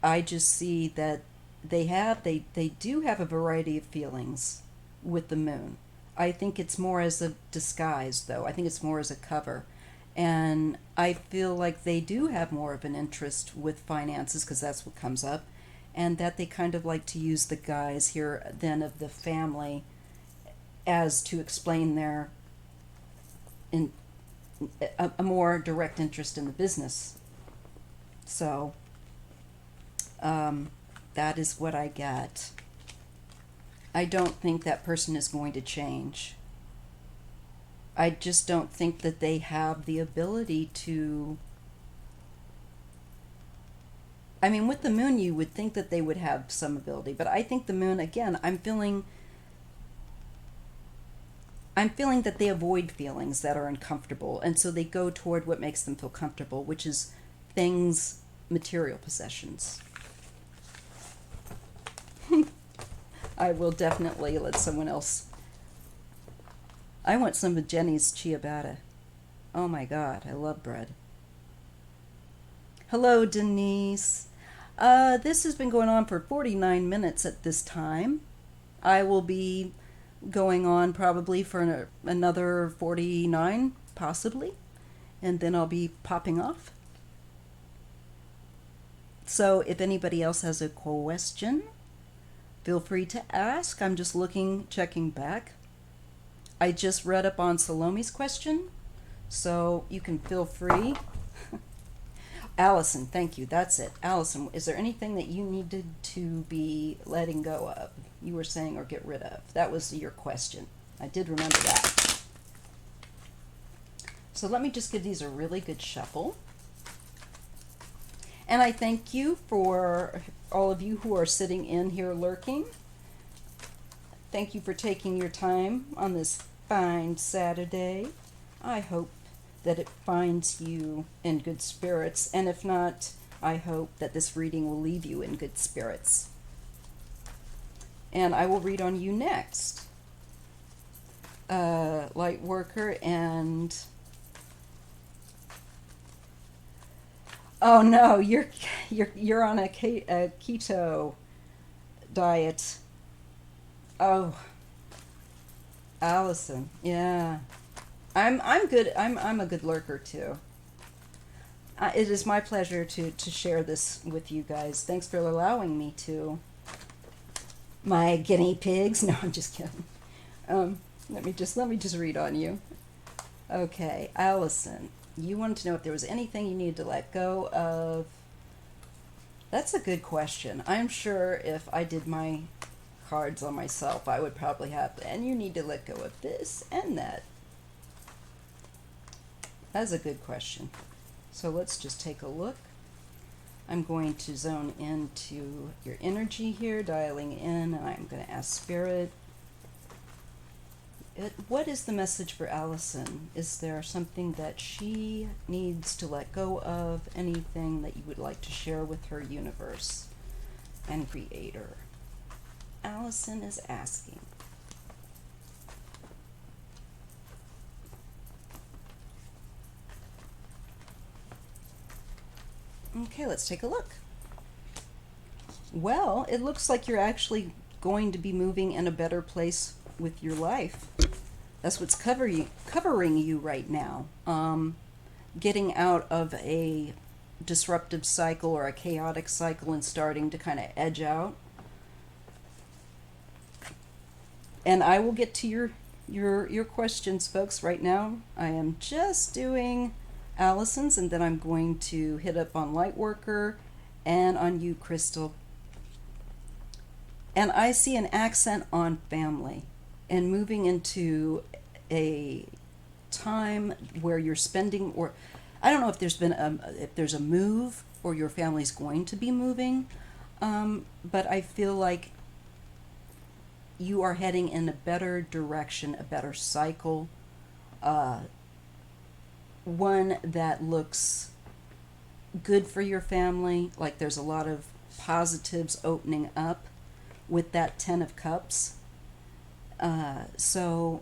I just see that they do have a variety of feelings with the moon. I think it's more as a disguise, though. I think it's more as a cover. And I feel like they do have more of an interest with finances, because that's what comes up, and that they kind of like to use the guys here then of the family as to explain their a more direct interest in the business. So that is what I get. I don't think that person is going to change. I just don't think that they have the ability to. I mean, with the moon, you would think that they would have some ability, but I think the moon, again, I'm feeling that they avoid feelings that are uncomfortable, and so they go toward what makes them feel comfortable, which is things, material possessions. I will definitely let someone else. I want some of Jenny's ciabatta. Oh my God, I love bread. Hello, Denise. This has been going on for 49 minutes at this time. I will be going on probably for another 49, possibly, and then I'll be popping off. So if anybody else has a question, feel free to ask. I'm just checking back. I just read up on Salome's question, so you can feel free. Allison, thank you. That's it. Allison, is there anything that you needed to be letting go of? You were saying, or get rid of. That was your question. I did remember that. So let me just give these a really good shuffle. And I thank you for all of you who are sitting in here lurking. Thank you for taking your time on this fine Saturday. I hope that it finds you in good spirits, and if not, I hope that this reading will leave you in good spirits. And I will read on you next. Light worker and... Oh no, you're on a keto diet. Oh, Allison, yeah. I'm good. I'm a good lurker too. It is my pleasure to share this with you guys. Thanks for allowing me to. My guinea pigs. No, I'm just kidding. Let me just read on you. Okay, Allison, you wanted to know if there was anything you needed to let go of. That's a good question. I'm sure if I did my cards on myself, I would probably have, and you need to let go of this and that. That's a good question. So let's just take a look. I'm going to zone into your energy here, dialing in, and I'm going to ask Spirit, what is the message for Allison? Is there something that she needs to let go of? Anything that you would like to share with her universe and Creator? Allison is asking. Okay, let's take a look. Well, it looks like you're actually going to be moving in a better place with your life. That's what's covering you right now. Getting out of a disruptive cycle or a chaotic cycle and starting to kind of edge out. And I will get to your questions, folks. Right now, I am just doing Allison's, and then I'm going to hit up on Lightworker and on you, Crystal. And I see an accent on family and moving into a time where you're spending, or I don't know if there's a move or your family's going to be moving, but I feel like you are heading in a better direction, a better cycle, one that looks good for your family. Like there's a lot of positives opening up with that 10 of Cups. So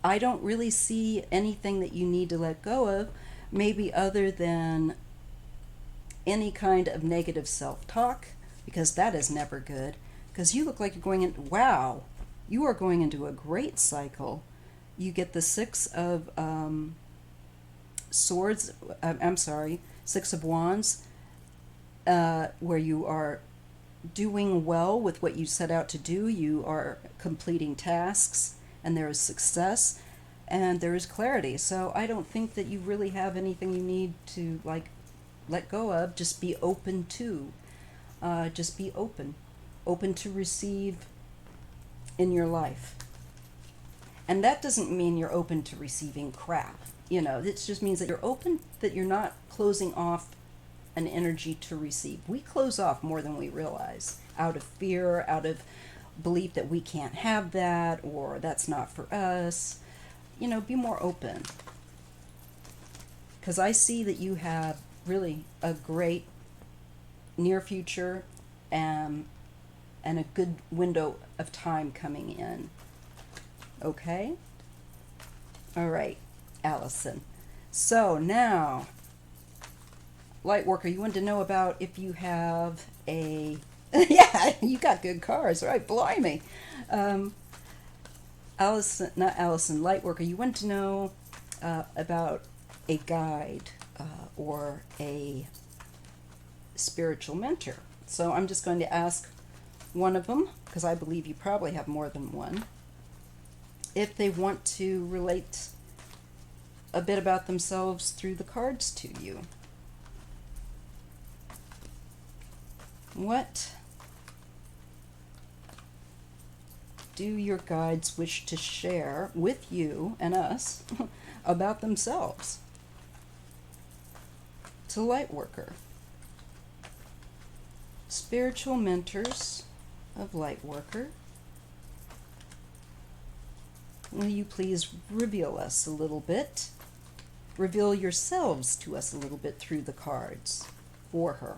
I don't really see anything that you need to let go of, maybe other than any kind of negative self-talk, because that is never good. Because you look like you're going in, wow, you are going into a great cycle. You get the Six of Swords, Six of Wands, where you are doing well with what you set out to do. You are completing tasks, and there is success, and there is clarity. So I don't think that you really have anything you need to let go of. Just be open to. Just be open to receive in your life. And that doesn't mean you're open to receiving crap. It just means that you're open, that you're not closing off an energy to receive. We close off more than we realize, out of fear, out of belief that we can't have that, or that's not for us. Be more open. Because I see that you have really a great near future and a good window of time coming in. Okay? All right, Allison. So now, Lightworker, you wanted to know about if you have a... Yeah, you got good cards, right? Blimey. Lightworker, you wanted to know about a guide or a spiritual mentor. So I'm just going to ask one of them, because I believe you probably have more than one, if they want to relate a bit about themselves through the cards to you. What do your guides wish to share with you and us about themselves? To Lightworker. Spiritual mentors of Lightworker, will you please reveal us a little bit? Reveal yourselves to us a little bit through the cards for her,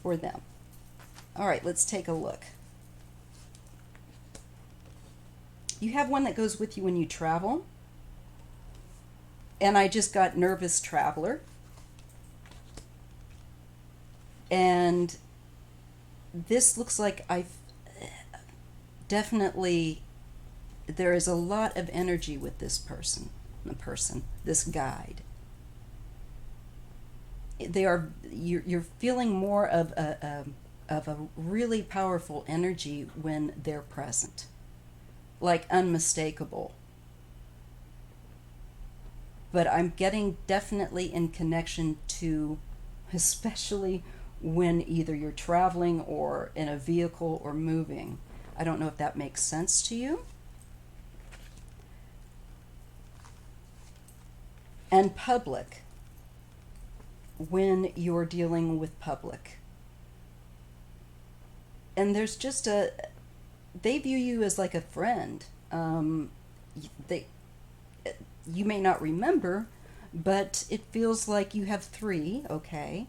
for them. All right, let's take a look. You have one that goes with you when you travel. And I just got nervous traveler. And this looks like I've definitely, there is a lot of energy with this person, this guide. You're feeling more of a really powerful energy when they're present, like unmistakable. But I'm getting definitely in connection to, especially when either you're traveling or in a vehicle or moving. I don't know if that makes sense to you. And public, when you're dealing with public. And there's just they view you as like a friend. You may not remember, but it feels like you have three, okay?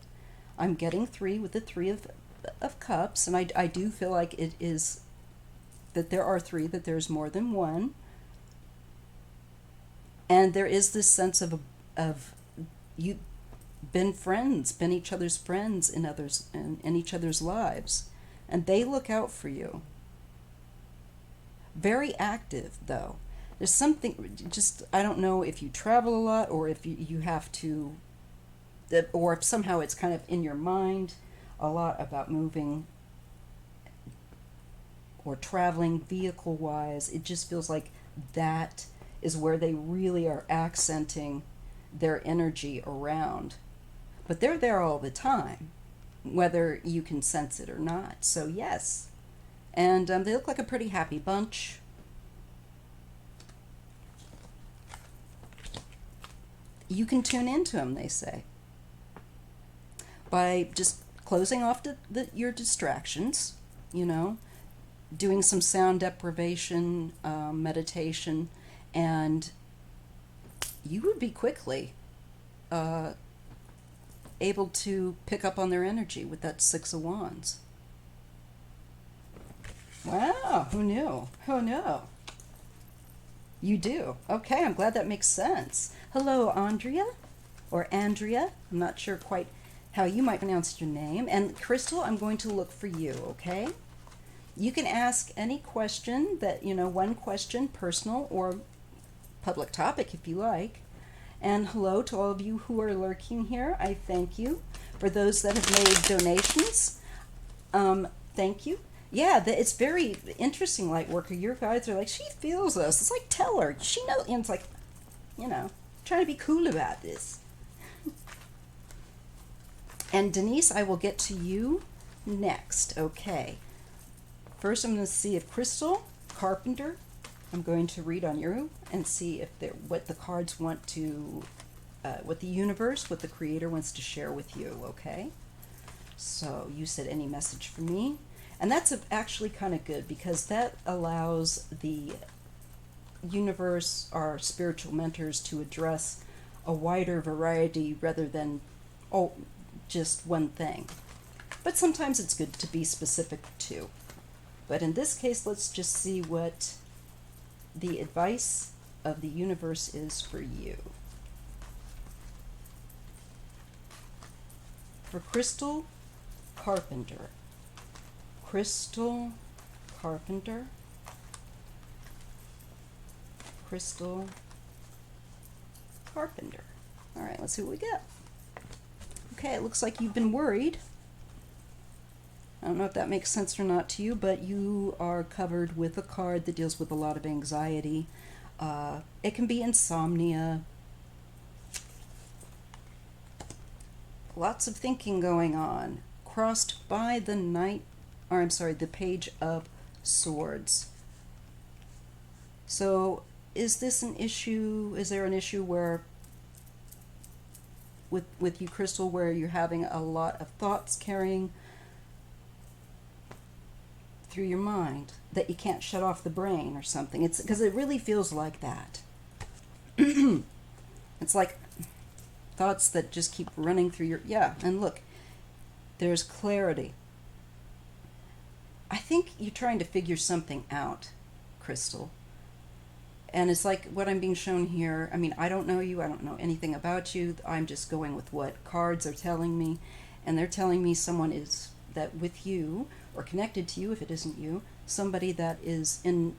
I'm getting three with the Three of Cups, and I do feel like it is that there are three, that there's more than one. And there is this sense of you been friends, been each other's friends in each other's lives, and they look out for you. Very active, though. There's something, just, I don't know if you travel a lot or if you have to, or if somehow it's kind of in your mind a lot about moving or traveling vehicle-wise. It just feels like that is where they really are accenting their energy around. But they're there all the time, whether you can sense it or not. So yes. And they look like a pretty happy bunch. You can tune into them, they say, by just closing off your distractions, doing some sound deprivation, meditation, and you would be quickly able to pick up on their energy with that Six of Wands. Wow, who knew? Who knew? You do. Okay, I'm glad that makes sense. Hello, Andrea, or Andrea. I'm not sure quite how you might pronounce your name. And Crystal, I'm going to look for you, okay? You can ask any question that, one question, personal or public topic if you like. And hello to all of you who are lurking here. I thank you. For those that have made donations, thank you. Yeah, it's very interesting, Lightworker. Your guides are like, she feels us. It's like, tell her. She knows. And it's like, trying to be cool about this. And Denise, I will get to you next. Okay. First, I'm going to see if Crystal Carpenter, I'm going to read on you and see if what the cards want to, what the universe, what the creator wants to share with you, okay? So you said any message for me. And that's actually kind of good because that allows the universe, our spiritual mentors, to address a wider variety rather than, just one thing. But sometimes it's good to be specific too. But in this case, let's just see what the advice of the universe is for you. For Crystal Carpenter. Crystal Carpenter. Crystal Carpenter. All right, let's see what we get. Okay, it looks like you've been worried. I don't know if that makes sense or not to you, but you are covered with a card that deals with a lot of anxiety. It can be insomnia. Lots of thinking going on. Crossed by the Page of Swords. So, is this an issue? Is there an issue where, with you, Crystal, where you're having a lot of thoughts carrying through your mind, that you can't shut off the brain or something. It's because it really feels like that. It's like thoughts that just keep running through your, yeah, and look, there's clarity. I think you're trying to figure something out, Crystal. And it's like what I'm being shown here. I mean, I don't know you, I don't know anything about you. I'm just going with what cards are telling me. And they're telling me someone is that with you, or connected to you if it isn't you, somebody that is in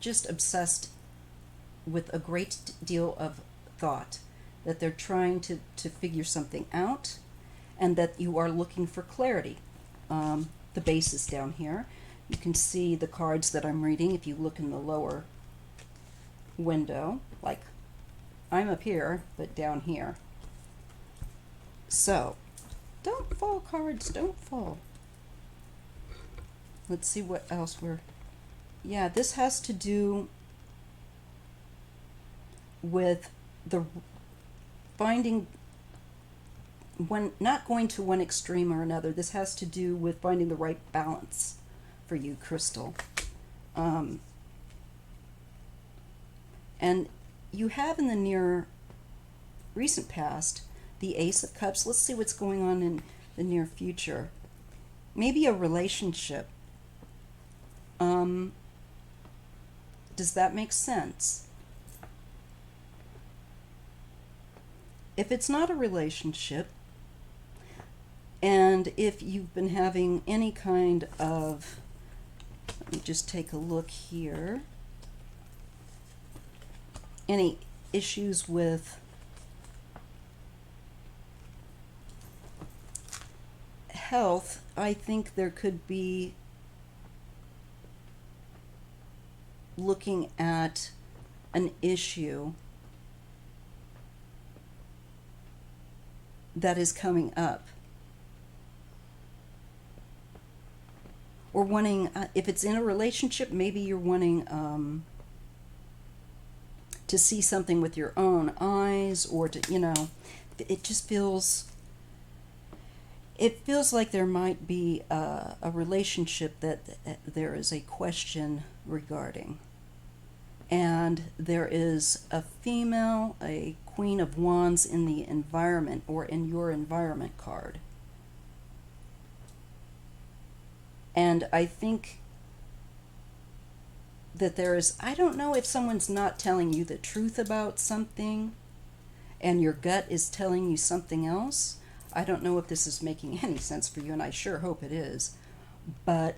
just obsessed with a great deal of thought, that they're trying to figure something out, and that you are looking for clarity. The base is down here. You can see the cards that I'm reading if you look in the lower window, like I'm up here, but down here. So, don't fall, cards, don't fall. Let's see what else yeah, this has to do with the finding, when not going to one extreme or another. This has to do with finding the right balance for you, Crystal. And you have in the near recent past the Ace of Cups. Let's see what's going on in the near future. Maybe a relationship. Does that make sense? If it's not a relationship, and if you've been having any kind of, let me just take a look here, any issues with health, I think there could be looking at an issue that is coming up, or wanting, if it's in a relationship, maybe you're wanting to see something with your own eyes, or to, you know, it just feels, it feels like there might be a relationship that there is a question regarding. And there is a female, a Queen of Wands in the environment, or in your environment card. And I think that there is, I don't know if someone's not telling you the truth about something and your gut is telling you something else. I don't know if this is making any sense for you, and I sure hope it is. But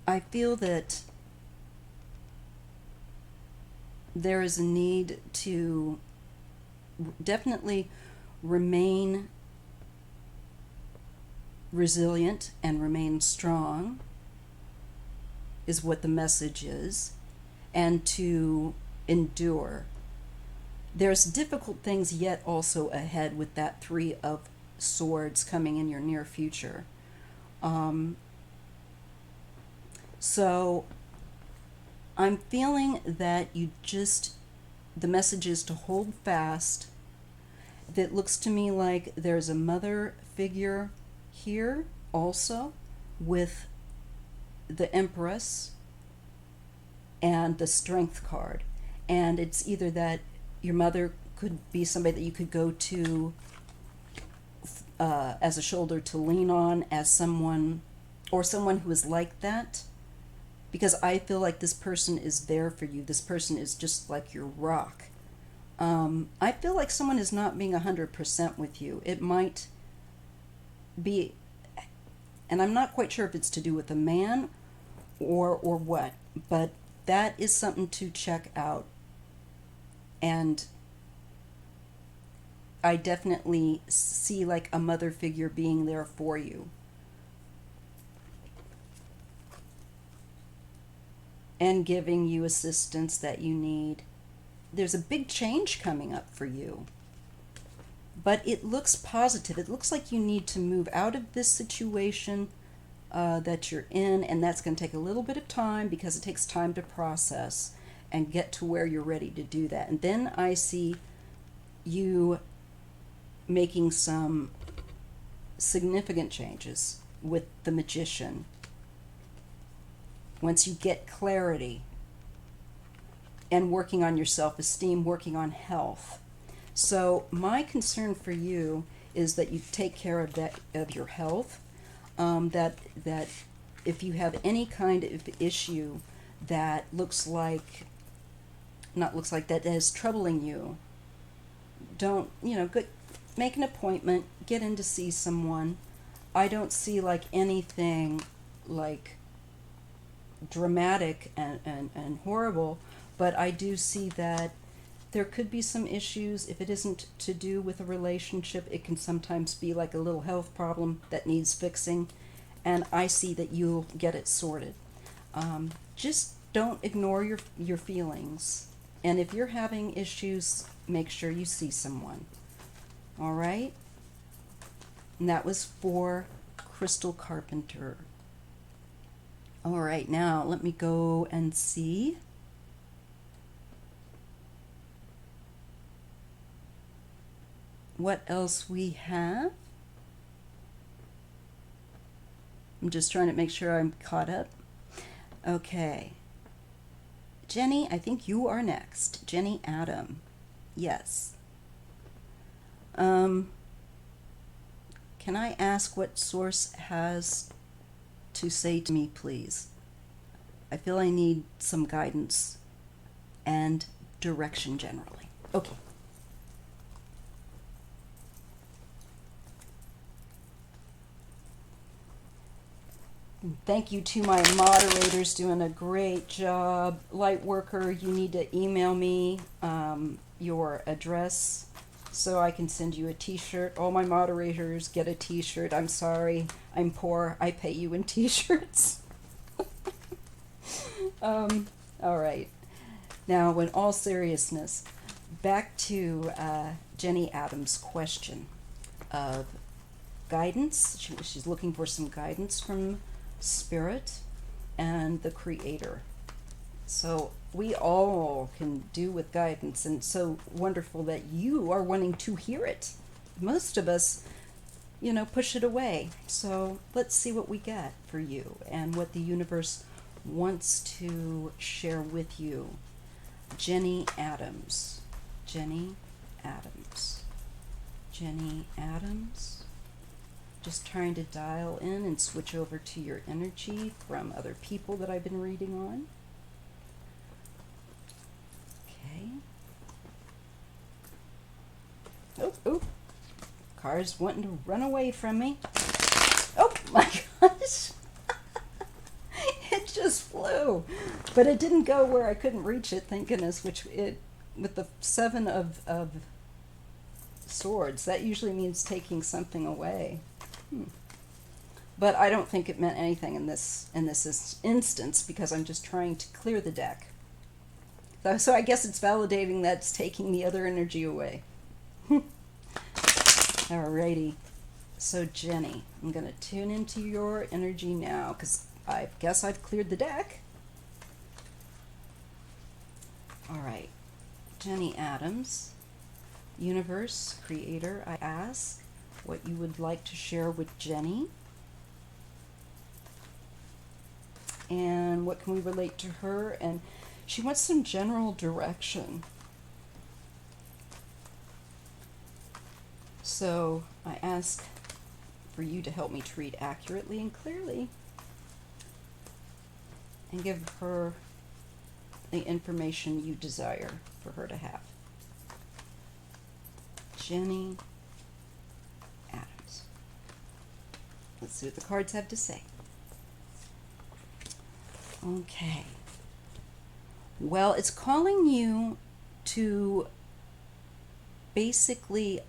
I feel that there is a need to definitely remain resilient and remain strong, is what the message is, and to endure. There's difficult things yet also ahead with that Three of Swords coming in your near future. So I'm feeling that you just, the message is to hold fast. That looks to me like there's a mother figure here also, with the Empress and the Strength card. And it's either that your mother could be somebody that you could go to as a shoulder to lean on, as someone, or someone who is like that. Because I feel like this person is there for you. This person is just like your rock. I feel like someone is not being 100% with you. It might be, and I'm not quite sure if it's to do with a man or what, but that is something to check out. And I definitely see like a mother figure being there for you. And giving you assistance that you need. There's a big change coming up for you. But it looks positive. It looks like you need to move out of this situation that you're in, and that's going to take a little bit of time, because it takes time to process and get to where you're ready to do that. And then I see you making some significant changes with the Magician. Once you get clarity and working on your self-esteem, working on health. So my concern for you is that you take care of that, of your health. That if you have any kind of issue that looks like, not looks like, that is troubling you, don't, make an appointment, get in to see someone. I don't see like anything like dramatic and horrible, but I do see that there could be some issues. If it isn't to do with a relationship, it can sometimes be like a little health problem that needs fixing, and I see that you'll get it sorted. Just don't ignore your feelings, and if you're having issues, make sure you see someone. All right? And that was for Crystal Carpenter. All right, now let me go and see. What else we have? I'm just trying to make sure I'm caught up. Okay. Jenny, I think you are next. Jenny Adam. Yes. Can I ask what Source has to say to me, please? I feel I need some guidance and direction generally. Okay. Thank you to my moderators, doing a great job. Lightworker, you need to email me your address so I can send you a t-shirt. All my moderators get a t-shirt. I'm sorry, I'm poor. I pay you in t-shirts. All right. Now, in all seriousness, back to Jenny Adams' question of guidance. She's looking for some guidance from Spirit and the Creator. So we all can do with guidance, and so wonderful that you are wanting to hear it. Most of us, push it away. So let's see what we get for you and what the universe wants to share with you. Jenny Adams. Jenny Adams. Jenny Adams. Just trying to dial in and switch over to your energy from other people that I've been reading on. Okay. Oh. Car's wanting to run away from me. Oh my gosh. It just flew. But it didn't go where I couldn't reach it, thank goodness, with the 7 of swords, that usually means taking something away. But I don't think it meant anything in this instance, because I'm just trying to clear the deck. So I guess it's validating that it's taking the other energy away. Alrighty. So Jenny, I'm going to tune into your energy now, because I guess I've cleared the deck. Alright. Jenny Adams, Universe, Creator, I ask what you would like to share with Jenny. And what can we relate to her? And she wants some general direction. So I ask for you to help me to read accurately and clearly and give her the information you desire for her to have. Jenny Adams. Let's see what the cards have to say. Okay. Well, it's calling you to basically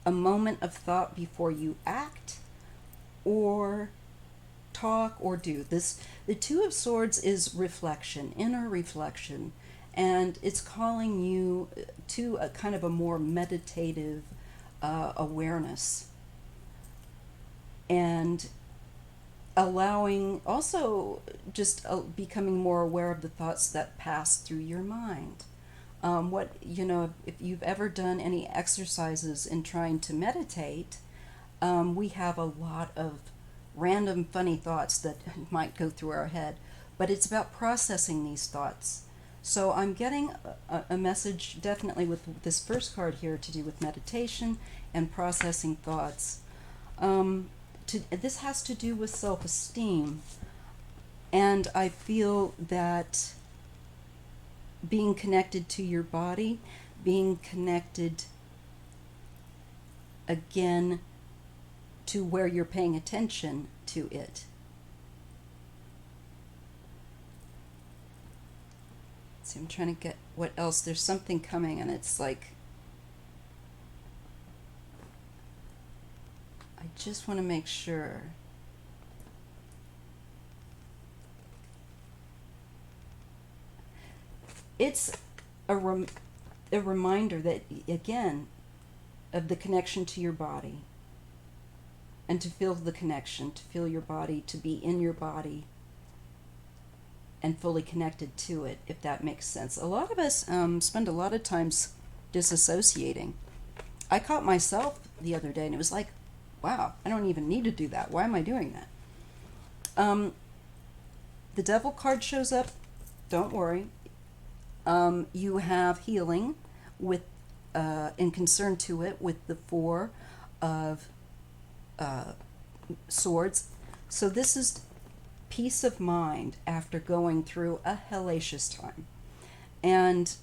a moment of thought before you act or talk or do. The 2 of Swords is reflection, inner reflection, and it's calling you to a kind of a more meditative awareness, and allowing, also just becoming more aware of the thoughts that pass through your mind. If you've ever done any exercises in trying to meditate, we have a lot of random funny thoughts that might go through our head, but it's about processing these thoughts. So I'm getting a message definitely with this first card here to do with meditation and processing thoughts. This has to do with self-esteem, and I feel that being connected to your body, being connected again to where you're paying attention to it. So I'm trying to get what else. There's something coming, and it's like, I just want to make sure. It's a reminder that, again, of the connection to your body, and to feel the connection, to feel your body, to be in your body and fully connected to it, if that makes sense. A lot of us spend a lot of times disassociating. I caught myself the other day, and it was like, wow, I don't even need to do that. Why am I doing that? The Devil card shows up. Don't worry. You have healing with in concern to it with the Four of Swords. So this is peace of mind after going through a hellacious time, and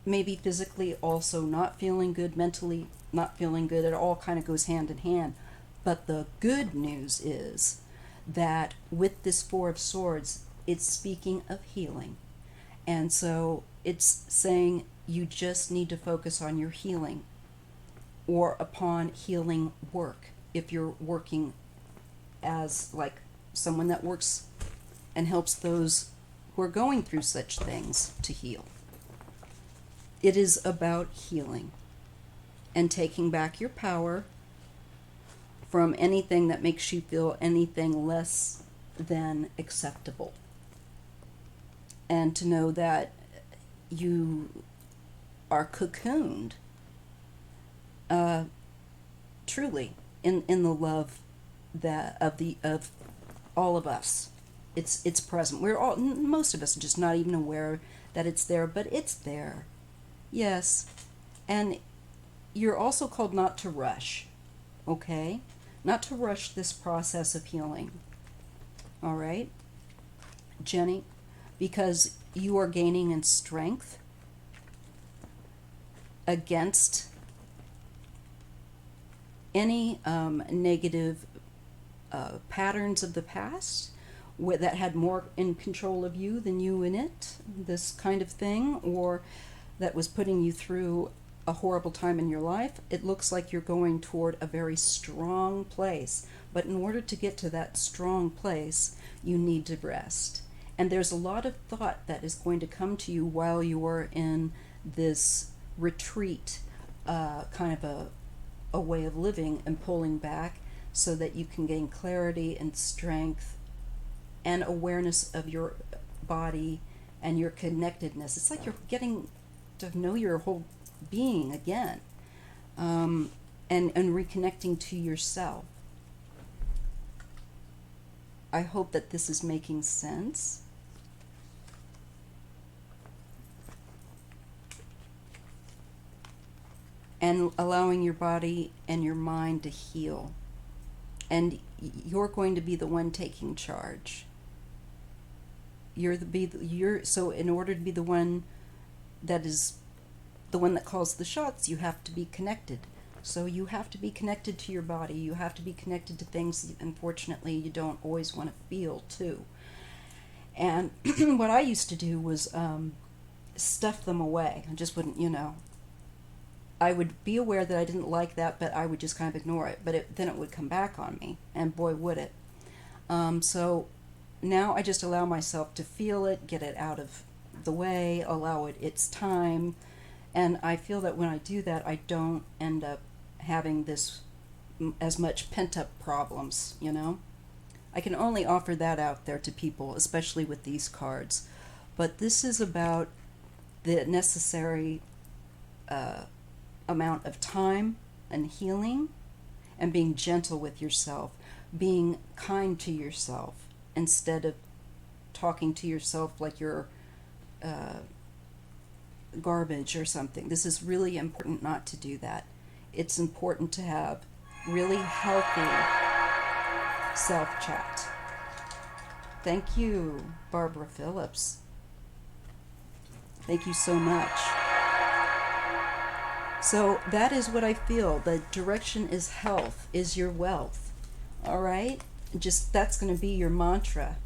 maybe physically also not feeling good, mentally not feeling good. It all kind of goes hand in hand. But the good news is that with this Four of Swords, it's speaking of healing. And so it's saying you just need to focus on your healing, or upon healing work, if you're working as like someone that works and helps those who are going through such things to heal. It is about healing and taking back your power from anything that makes you feel anything less than acceptable. And to know that you are cocooned truly in the love that of all of us. It's present. We're all, most of us are just not even aware that it's there, but it's there. Yes. And you're also called not to rush, okay? Not to rush this process of healing. All right? Jenny, because you are gaining in strength against any negative patterns of the past that had more in control of you than you in it, this kind of thing, or that was putting you through a horrible time in your life. It looks like you're going toward a very strong place. But in order to get to that strong place, you need to rest. And there's a lot of thought that is going to come to you while you are in this retreat, kind of a way of living and pulling back, so that you can gain clarity and strength and awareness of your body and your connectedness. It's like you're getting to know your whole being again, and reconnecting to yourself. I hope that this is making sense. And allowing your body and your mind to heal. And you're going to be the one taking charge. So in order to be the one that is the one that calls the shots, you have to be connected. So you have to be connected to your body. You have to be connected to things, unfortunately, you don't always want to feel, too. And what I used to do was stuff them away. I just wouldn't, I would be aware that I didn't like that, but I would just kind of ignore it. But then it would come back on me, and boy, would it. So now I just allow myself to feel it, get it out of the way, allow it its time. And I feel that when I do that, I don't end up having this as much pent-up problems, I can only offer that out there to people, especially with these cards. But this is about the necessary amount of time and healing and being gentle with yourself, being kind to yourself instead of talking to yourself like you're garbage or something. This is really important not to do that. It's important to have really healthy self chat. Thank you, Barbara Phillips. Thank you so much. So that is what I feel. The direction is health, is your wealth. All right? Just that's going to be your mantra.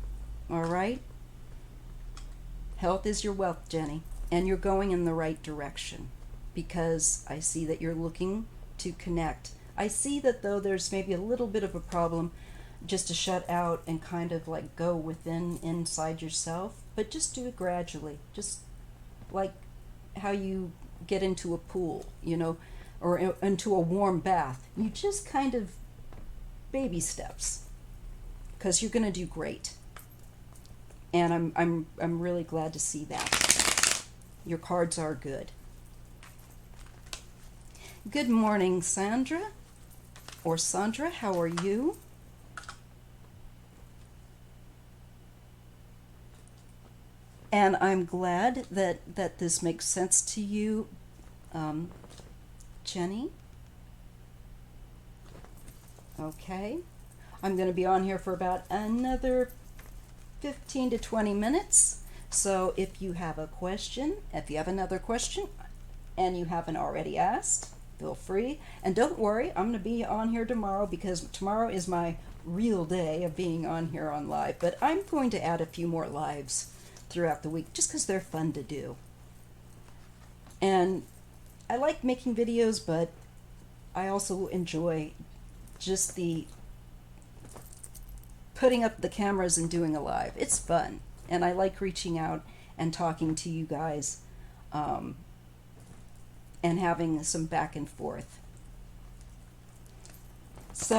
All right? Health is your wealth, Jenny. And you're going in the right direction because I see that you're looking to connect. I see that though there's maybe a little bit of a problem just to shut out and kind of like go within inside yourself, but just do it gradually. Just like how you get into a pool, you know, or into a warm bath. You just kind of baby steps because you're going to do great. And I'm really glad to see that. Your cards are good. Good morning, Sandra or Sandra. How are you? And I'm glad that this makes sense to you, Jenny. Okay. I'm going to be on here for about another 15 to 20 minutes. So if you have a question, if you have another question and you haven't already asked, feel free. And don't worry, I'm going to be on here tomorrow because tomorrow is my real day of being on here on live. But I'm going to add a few more lives throughout the week just because they're fun to do. And I like making videos, but I also enjoy just the putting up the cameras and doing a live. It's fun. And I like reaching out and talking to you guys and having some back and forth. So,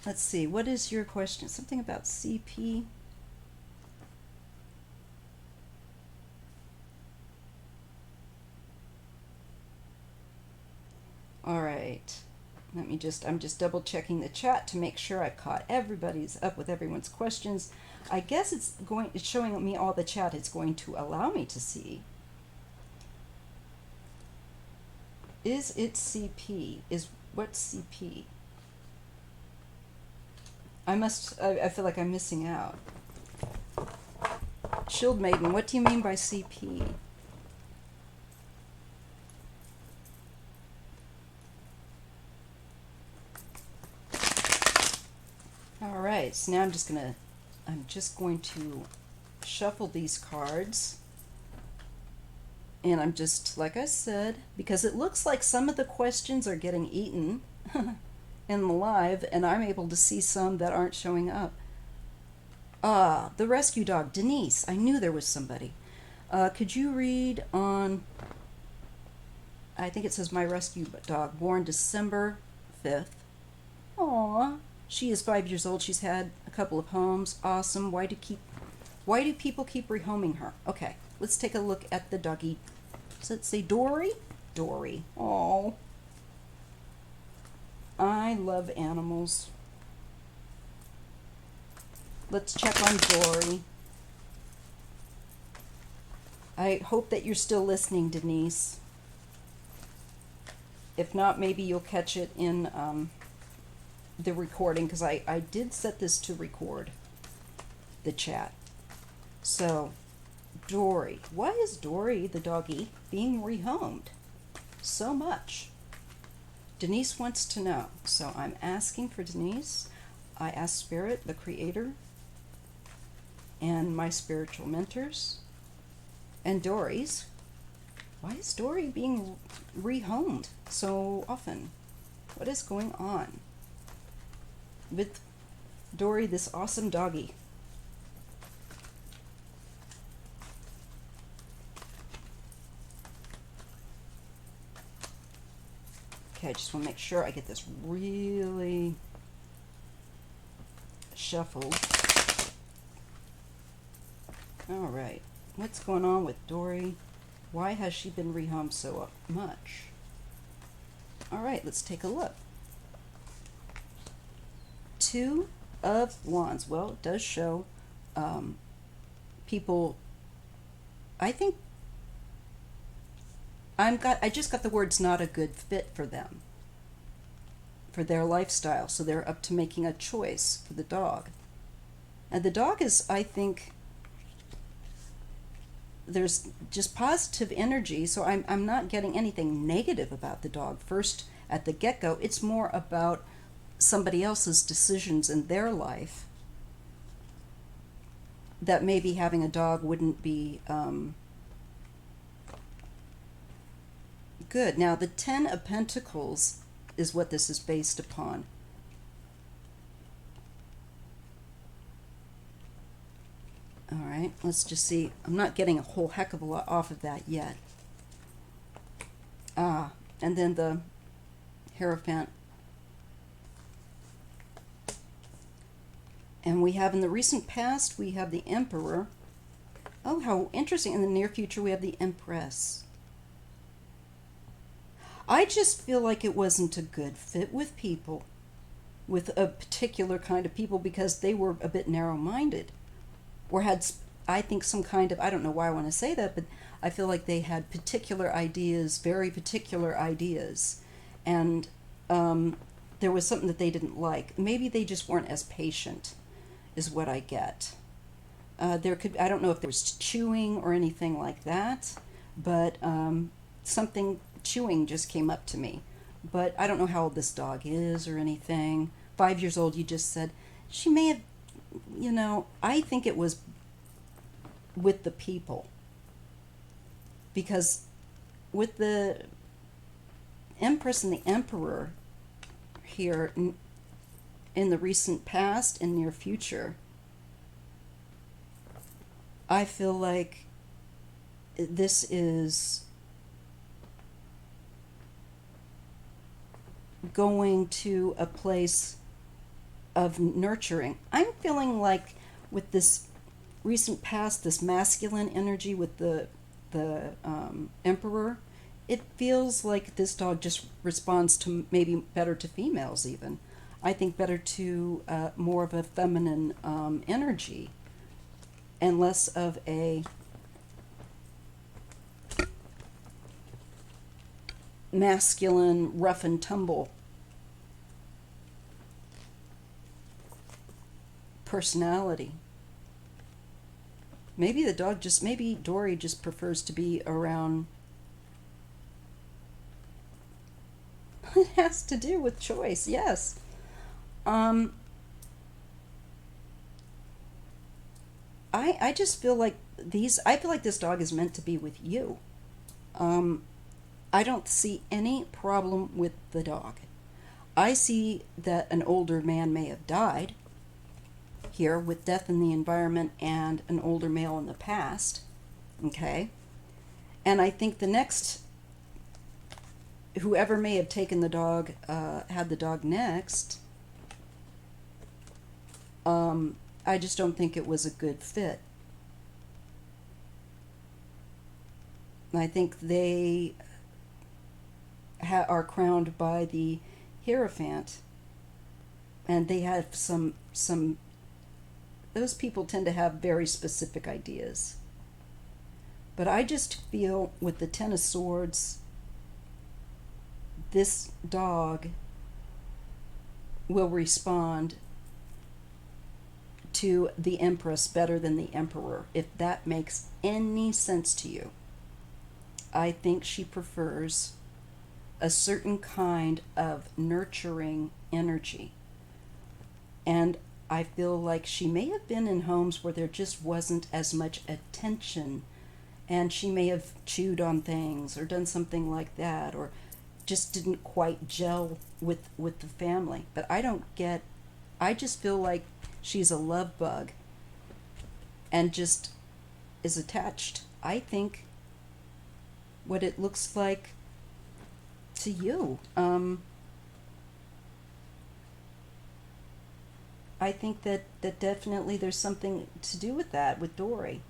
let's see. What is your question? Something about CP? All right. I'm just double checking the chat to make sure I caught everybody's up with everyone's questions. I guess it's showing me all the chat it's going to allow me to see. Is it CP? What's CP? I feel like I'm missing out. Shield Maiden, what do you mean by CP? All right, so now I'm just going to shuffle these cards. And I'm just, like I said, because it looks like some of the questions are getting eaten in the live, and I'm able to see some that aren't showing up. The rescue dog, Denise. I knew there was somebody. Could you read on, I think it says my rescue dog, born December 5th. Aww. She is 5 years old. She's had a couple of homes. Awesome. Why do people keep rehoming her? Okay, let's take a look at the doggy. Does it say Dory? Dory. Oh, I love animals. Let's check on Dory. I hope that you're still listening, Denise. If not, maybe you'll catch it in the recording, because I did set this to record the chat. So, Dory. Why is Dory, the doggy, being rehomed so much? Denise wants to know. So I'm asking for Denise. I asked Spirit, the Creator, and my spiritual mentors, and Dory's. Why is Dory being rehomed so often? What is going on with Dory, this awesome doggy? Okay, I just want to make sure I get this really shuffled. All right, what's going on with Dory? Why has she been rehomed so much? All right, let's take a look. Two of Wands. Well, it does show um, people. I think I just got the words not a good fit for them, for their lifestyle. So they're up to making a choice for the dog. And the dog is, I think, there's just positive energy. So I'm not getting anything negative about the dog. First, at the get go, it's more about somebody else's decisions in their life that maybe having a dog wouldn't be good. Now, the Ten of Pentacles is what this is based upon. All right, let's just see. I'm not getting a whole heck of a lot off of that yet. And then the Hierophant. And we have in the recent past, we have the Emperor. Oh, how interesting. In the near future, we have the Empress. I just feel like it wasn't a good fit with people, with a particular kind of people, because they were a bit narrow-minded, or had, I think, some kind of, I don't know why I want to say that, but I feel like they had particular ideas, very particular ideas, and there was something that they didn't like. Maybe they just weren't as patient, is what I get. There could, I don't know if there was chewing or anything like that, but something chewing just came up to me. But I don't know how old this dog is or anything. 5 years old, you just said. She may have, I think it was with the people. Because with the Empress and the Emperor here in the recent past and near future, I feel like this is going to a place of nurturing. I'm feeling like with this recent past, this masculine energy with the Emperor, it feels like this dog just responds to maybe better to females even. I think better to more of a feminine energy and less of a masculine rough and tumble personality. Maybe the dog just, maybe Dory just prefers to be around. It has to do with choice, yes. I just feel like I feel like this dog is meant to be with you. I don't see any problem with the dog. I see that an older man may have died here with death in the environment and an older male in the past. Okay? And I think the next, whoever may have taken the dog, had the dog next, I just don't think it was a good fit. I think they are crowned by the Hierophant, and they have some. Those people tend to have very specific ideas. But I just feel with the Ten of Swords, this dog will respond to the Empress better than the Emperor, if that makes any sense to you. I think she prefers a certain kind of nurturing energy. And I feel like she may have been in homes where there just wasn't as much attention, and she may have chewed on things or done something like that, or just didn't quite gel with the family. But I just feel like she's a love bug and just is attached. I think what it looks like to you. I think that definitely there's something to do with that, with Dory.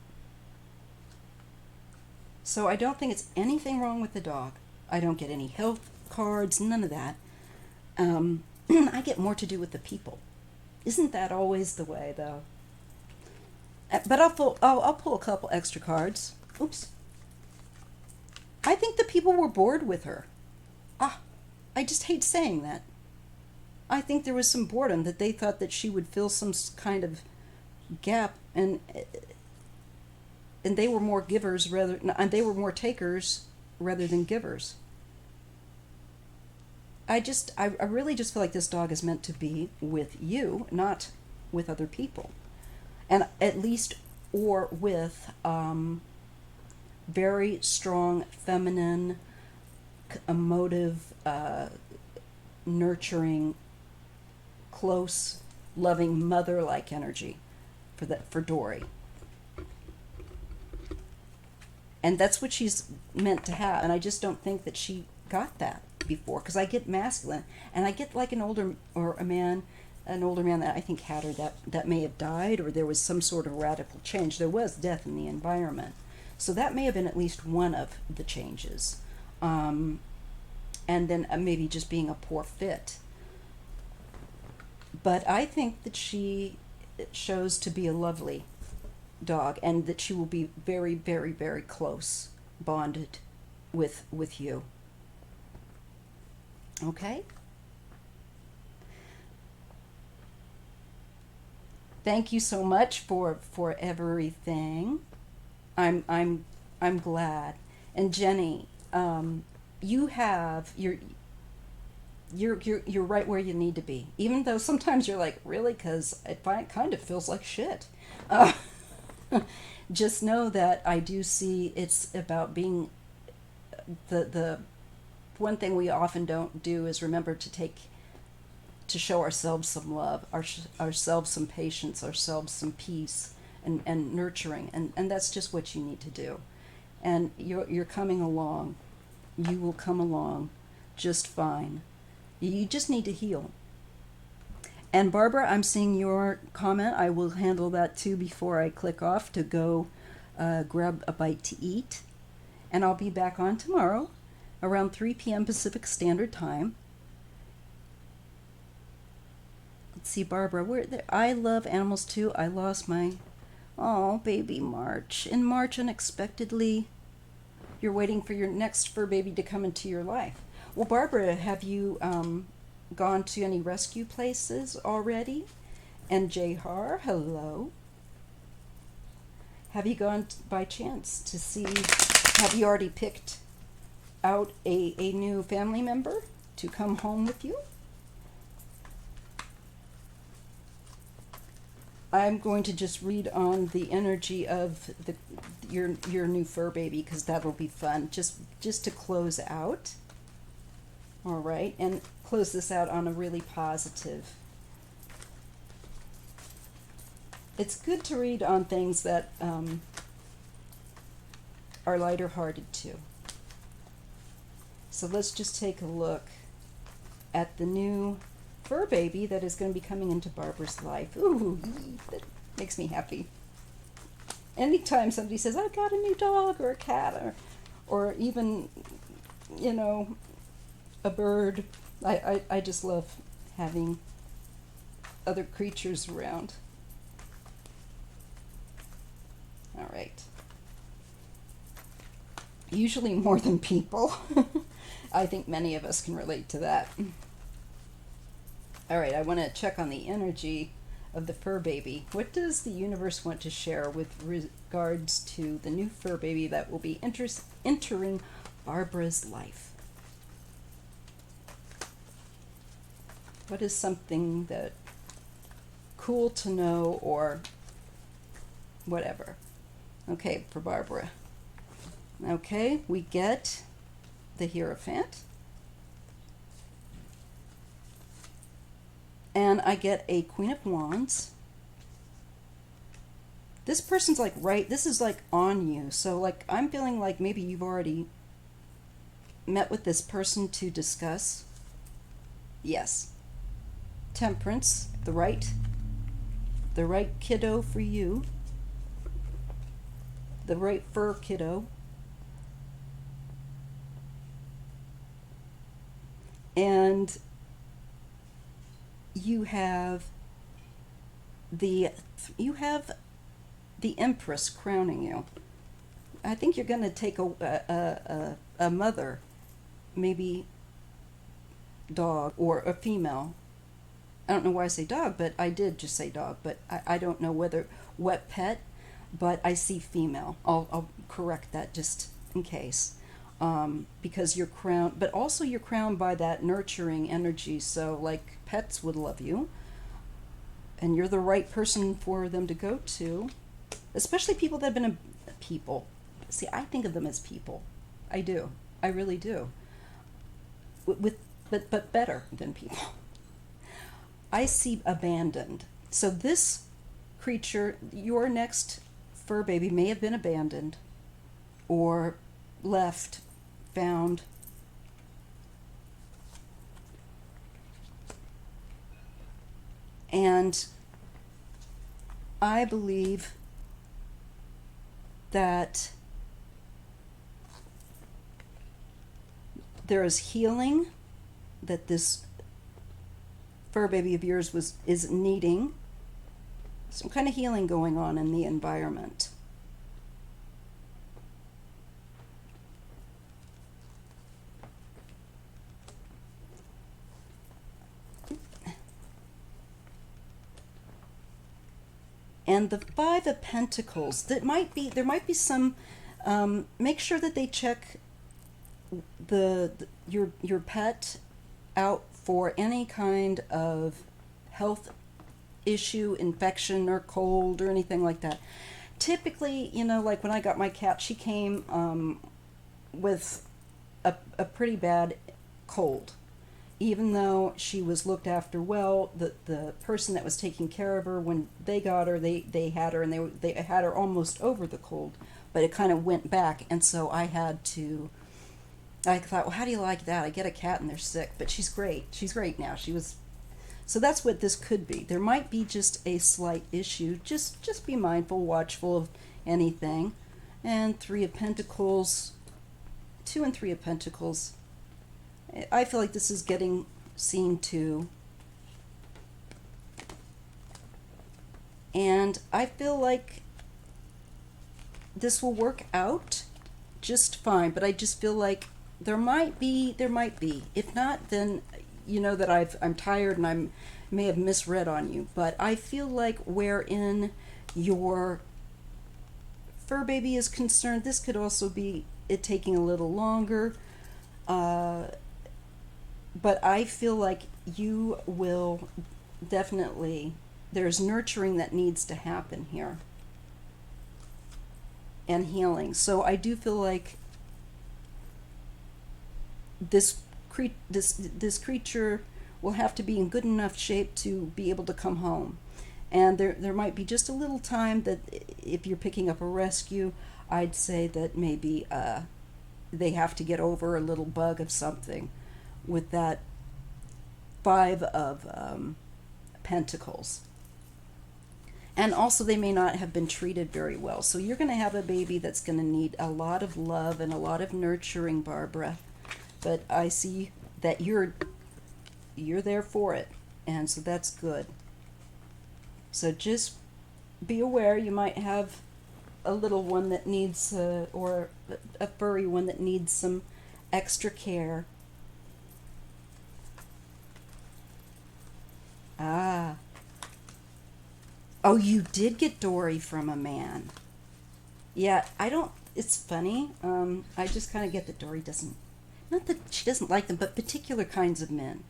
So I don't think it's anything wrong with the dog. I don't get any health cards, none of that. I get more to do with the people. Isn't that always the way, though? But I'll pull a couple extra cards. Oops. I think the people were bored with her. Ah, I just hate saying that. I think there was some boredom that they thought that she would fill some kind of gap, and they were more givers rather, and they were more takers rather than givers. I really just feel like this dog is meant to be with you, not with other people, and at least or with very strong feminine, emotive, nurturing, close, loving, mother-like energy for Dory. And that's what she's meant to have. And I just don't think that she got that before, because I get masculine, and I get like an older man that I think had her that may have died, or there was some sort of radical change. There was death in the environment, so that may have been at least one of the changes. And then maybe just being a poor fit. But I think that she shows to be a lovely dog, and that she will be very, very, very close bonded with you. Okay? Thank you so much for everything. I'm glad. And Jenny, you have you're right where you need to be. Even though sometimes you're like, really, because it kind of feels like shit. Just know that I do see it's about being the one thing we often don't do is remember to show ourselves some love, ourselves some patience, ourselves some peace, and nurturing, and that's just what you need to do. And you're coming along. You will come along just fine. You just need to heal. And Barbara, I'm seeing your comment. I will handle that too before I click off to go grab a bite to eat. And I'll be back on tomorrow around 3 p.m. Pacific Standard Time. Let's see, Barbara, I love animals too. I lost my, baby March. In March, unexpectedly, you're waiting for your next fur baby to come into your life. Well, Barbara, have you gone to any rescue places already? And Jehar, hello. Have you gone by chance to see, have you already picked out a new family member to come home with you? I'm going to just read on the energy of your new fur baby, because that'll be fun. Just to close out. All right, and close this out on a really positive. It's good to read on things that are lighter hearted too. So let's just take a look at the new fur baby that is going to be coming into Barbara's life. Ooh, that makes me happy. Anytime somebody says, I've got a new dog or a cat or even, a bird, I just love having other creatures around. All right. Usually more than people. I think many of us can relate to that. All right, I want to check on the energy of the fur baby. What does the universe want to share with regards to the new fur baby that will be entering Barbara's life? What is something that cool to know or whatever? Okay, for Barbara. Okay, we get the Hierophant. And I get a Queen of Wands. This person's like this is like on you. So like I'm feeling like maybe you've already met with this person to discuss. Yes. Temperance, the right kiddo for you. The right fur kiddo. And you have the you have the Empress crowning you. I think you're going to take a mother, maybe dog or a female. I don't know why I say dog, but I did just say dog. But I don't know whether what pet, but I see female. I'll correct that just in case. Because you're crowned, but also you're crowned by that nurturing energy. So, like, pets would love you, and you're the right person for them to go to, especially people that have been people. See, I think of them as people. I do. I really do. With but better than people. I see abandoned. So this creature, your next fur baby, may have been abandoned or left, found. And I believe that there is healing that this fur baby of yours is needing, some kind of healing going on in the environment. And the Five of Pentacles, there might be some, make sure that they check your pet out for any kind of health issue, infection or cold or anything like that. Typically, like when I got my cat, she came with a pretty bad cold. Even though she was looked after well, the person that was taking care of her, when they got her, they had her, and they had her almost over the cold, but it kind of went back, and so I thought, well, how do you like that? I get a cat and they're sick, but she's great. She's great now. So that's what this could be. There might be just a slight issue. Just be mindful, watchful of anything. And Three of Pentacles, 2 and 3 of Pentacles. I feel like this is getting seen to. And I feel like this will work out just fine, but I just feel like there might be. If not, then you know that I'm tired and I may have misread on you. But I feel like wherein your fur baby is concerned, this could also be it taking a little longer. But I feel like you will definitely, there's nurturing that needs to happen here. And healing. So I do feel like this creature will have to be in good enough shape to be able to come home. And there might be just a little time that if you're picking up a rescue, I'd say that maybe they have to get over a little bug of something with that 5 of Pentacles. And also they may not have been treated very well. So you're going to have a baby that's going to need a lot of love and a lot of nurturing, Barbara. But I see that you're there for it. And so that's good. So just be aware you might have a little one that needs, or a furry one that needs some extra care. Ah. Oh, you did get Dory from a man. Yeah, it's funny. I just kind of get that Dory doesn't, not that she doesn't like them, but particular kinds of men.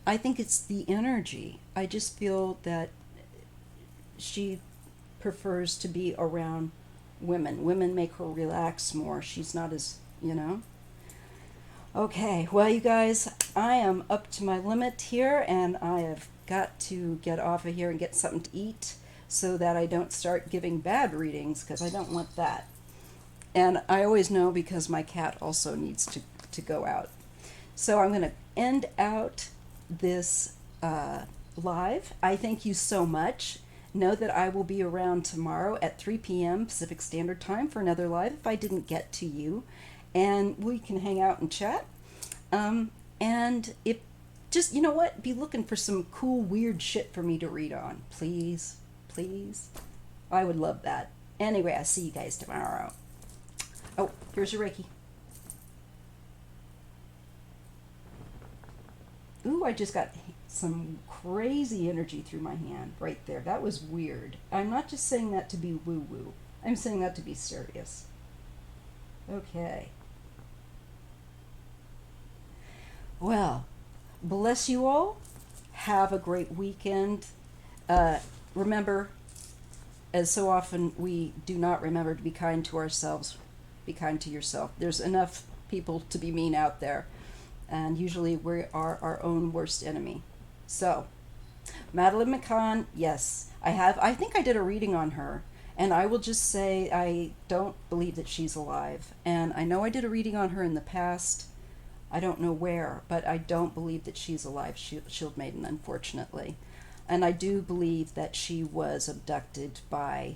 I think it's the energy. I just feel that she prefers to be around women. Women make her relax more. She's not as, Okay, well, you guys, I am up to my limit here, and I have got to get off of here and get something to eat so that I don't start giving bad readings, because I don't want that. And I always know because my cat also needs to go out. So I'm going to end out this live. I thank you so much. Know that I will be around tomorrow at 3 p.m. Pacific Standard Time for another live if I didn't get to you. And we can hang out and chat. And if just, you know what, be looking for some cool, weird shit for me to read on. Please, please. I would love that. Anyway, I'll see you guys tomorrow. Oh, here's your Reiki. Ooh, I just got some crazy energy through my hand right there. That was weird. I'm not just saying that to be woo woo, I'm saying that to be serious. Okay. Well, bless you all. Have a great weekend. Uh, Remember, as so often we do not remember to be kind to ourselves, be kind to yourself. There's enough people to be mean out there, and usually we are our own worst enemy. So, Madeline McCann, yes, I have. I think I did a reading on her, and I will just say I don't believe that she's alive. And I know I did a reading on her in the past. I don't know where, but I don't believe that she's alive, Shield Maiden, unfortunately. And I do believe that she was abducted by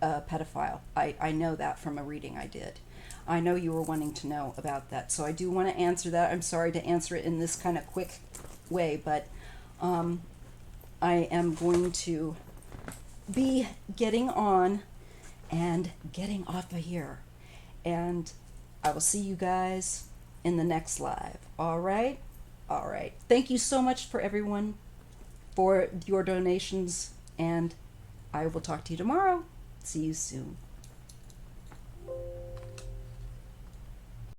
a pedophile. I know that from a reading I did. I know you were wanting to know about that, so I do want to answer that. I'm sorry to answer it in this kind of quick way, but um, I am going to be getting on and getting off of here. And I will see you guys in the next live. All right? All right. Thank you so much for everyone for your donations, and I will talk to you tomorrow. See you soon.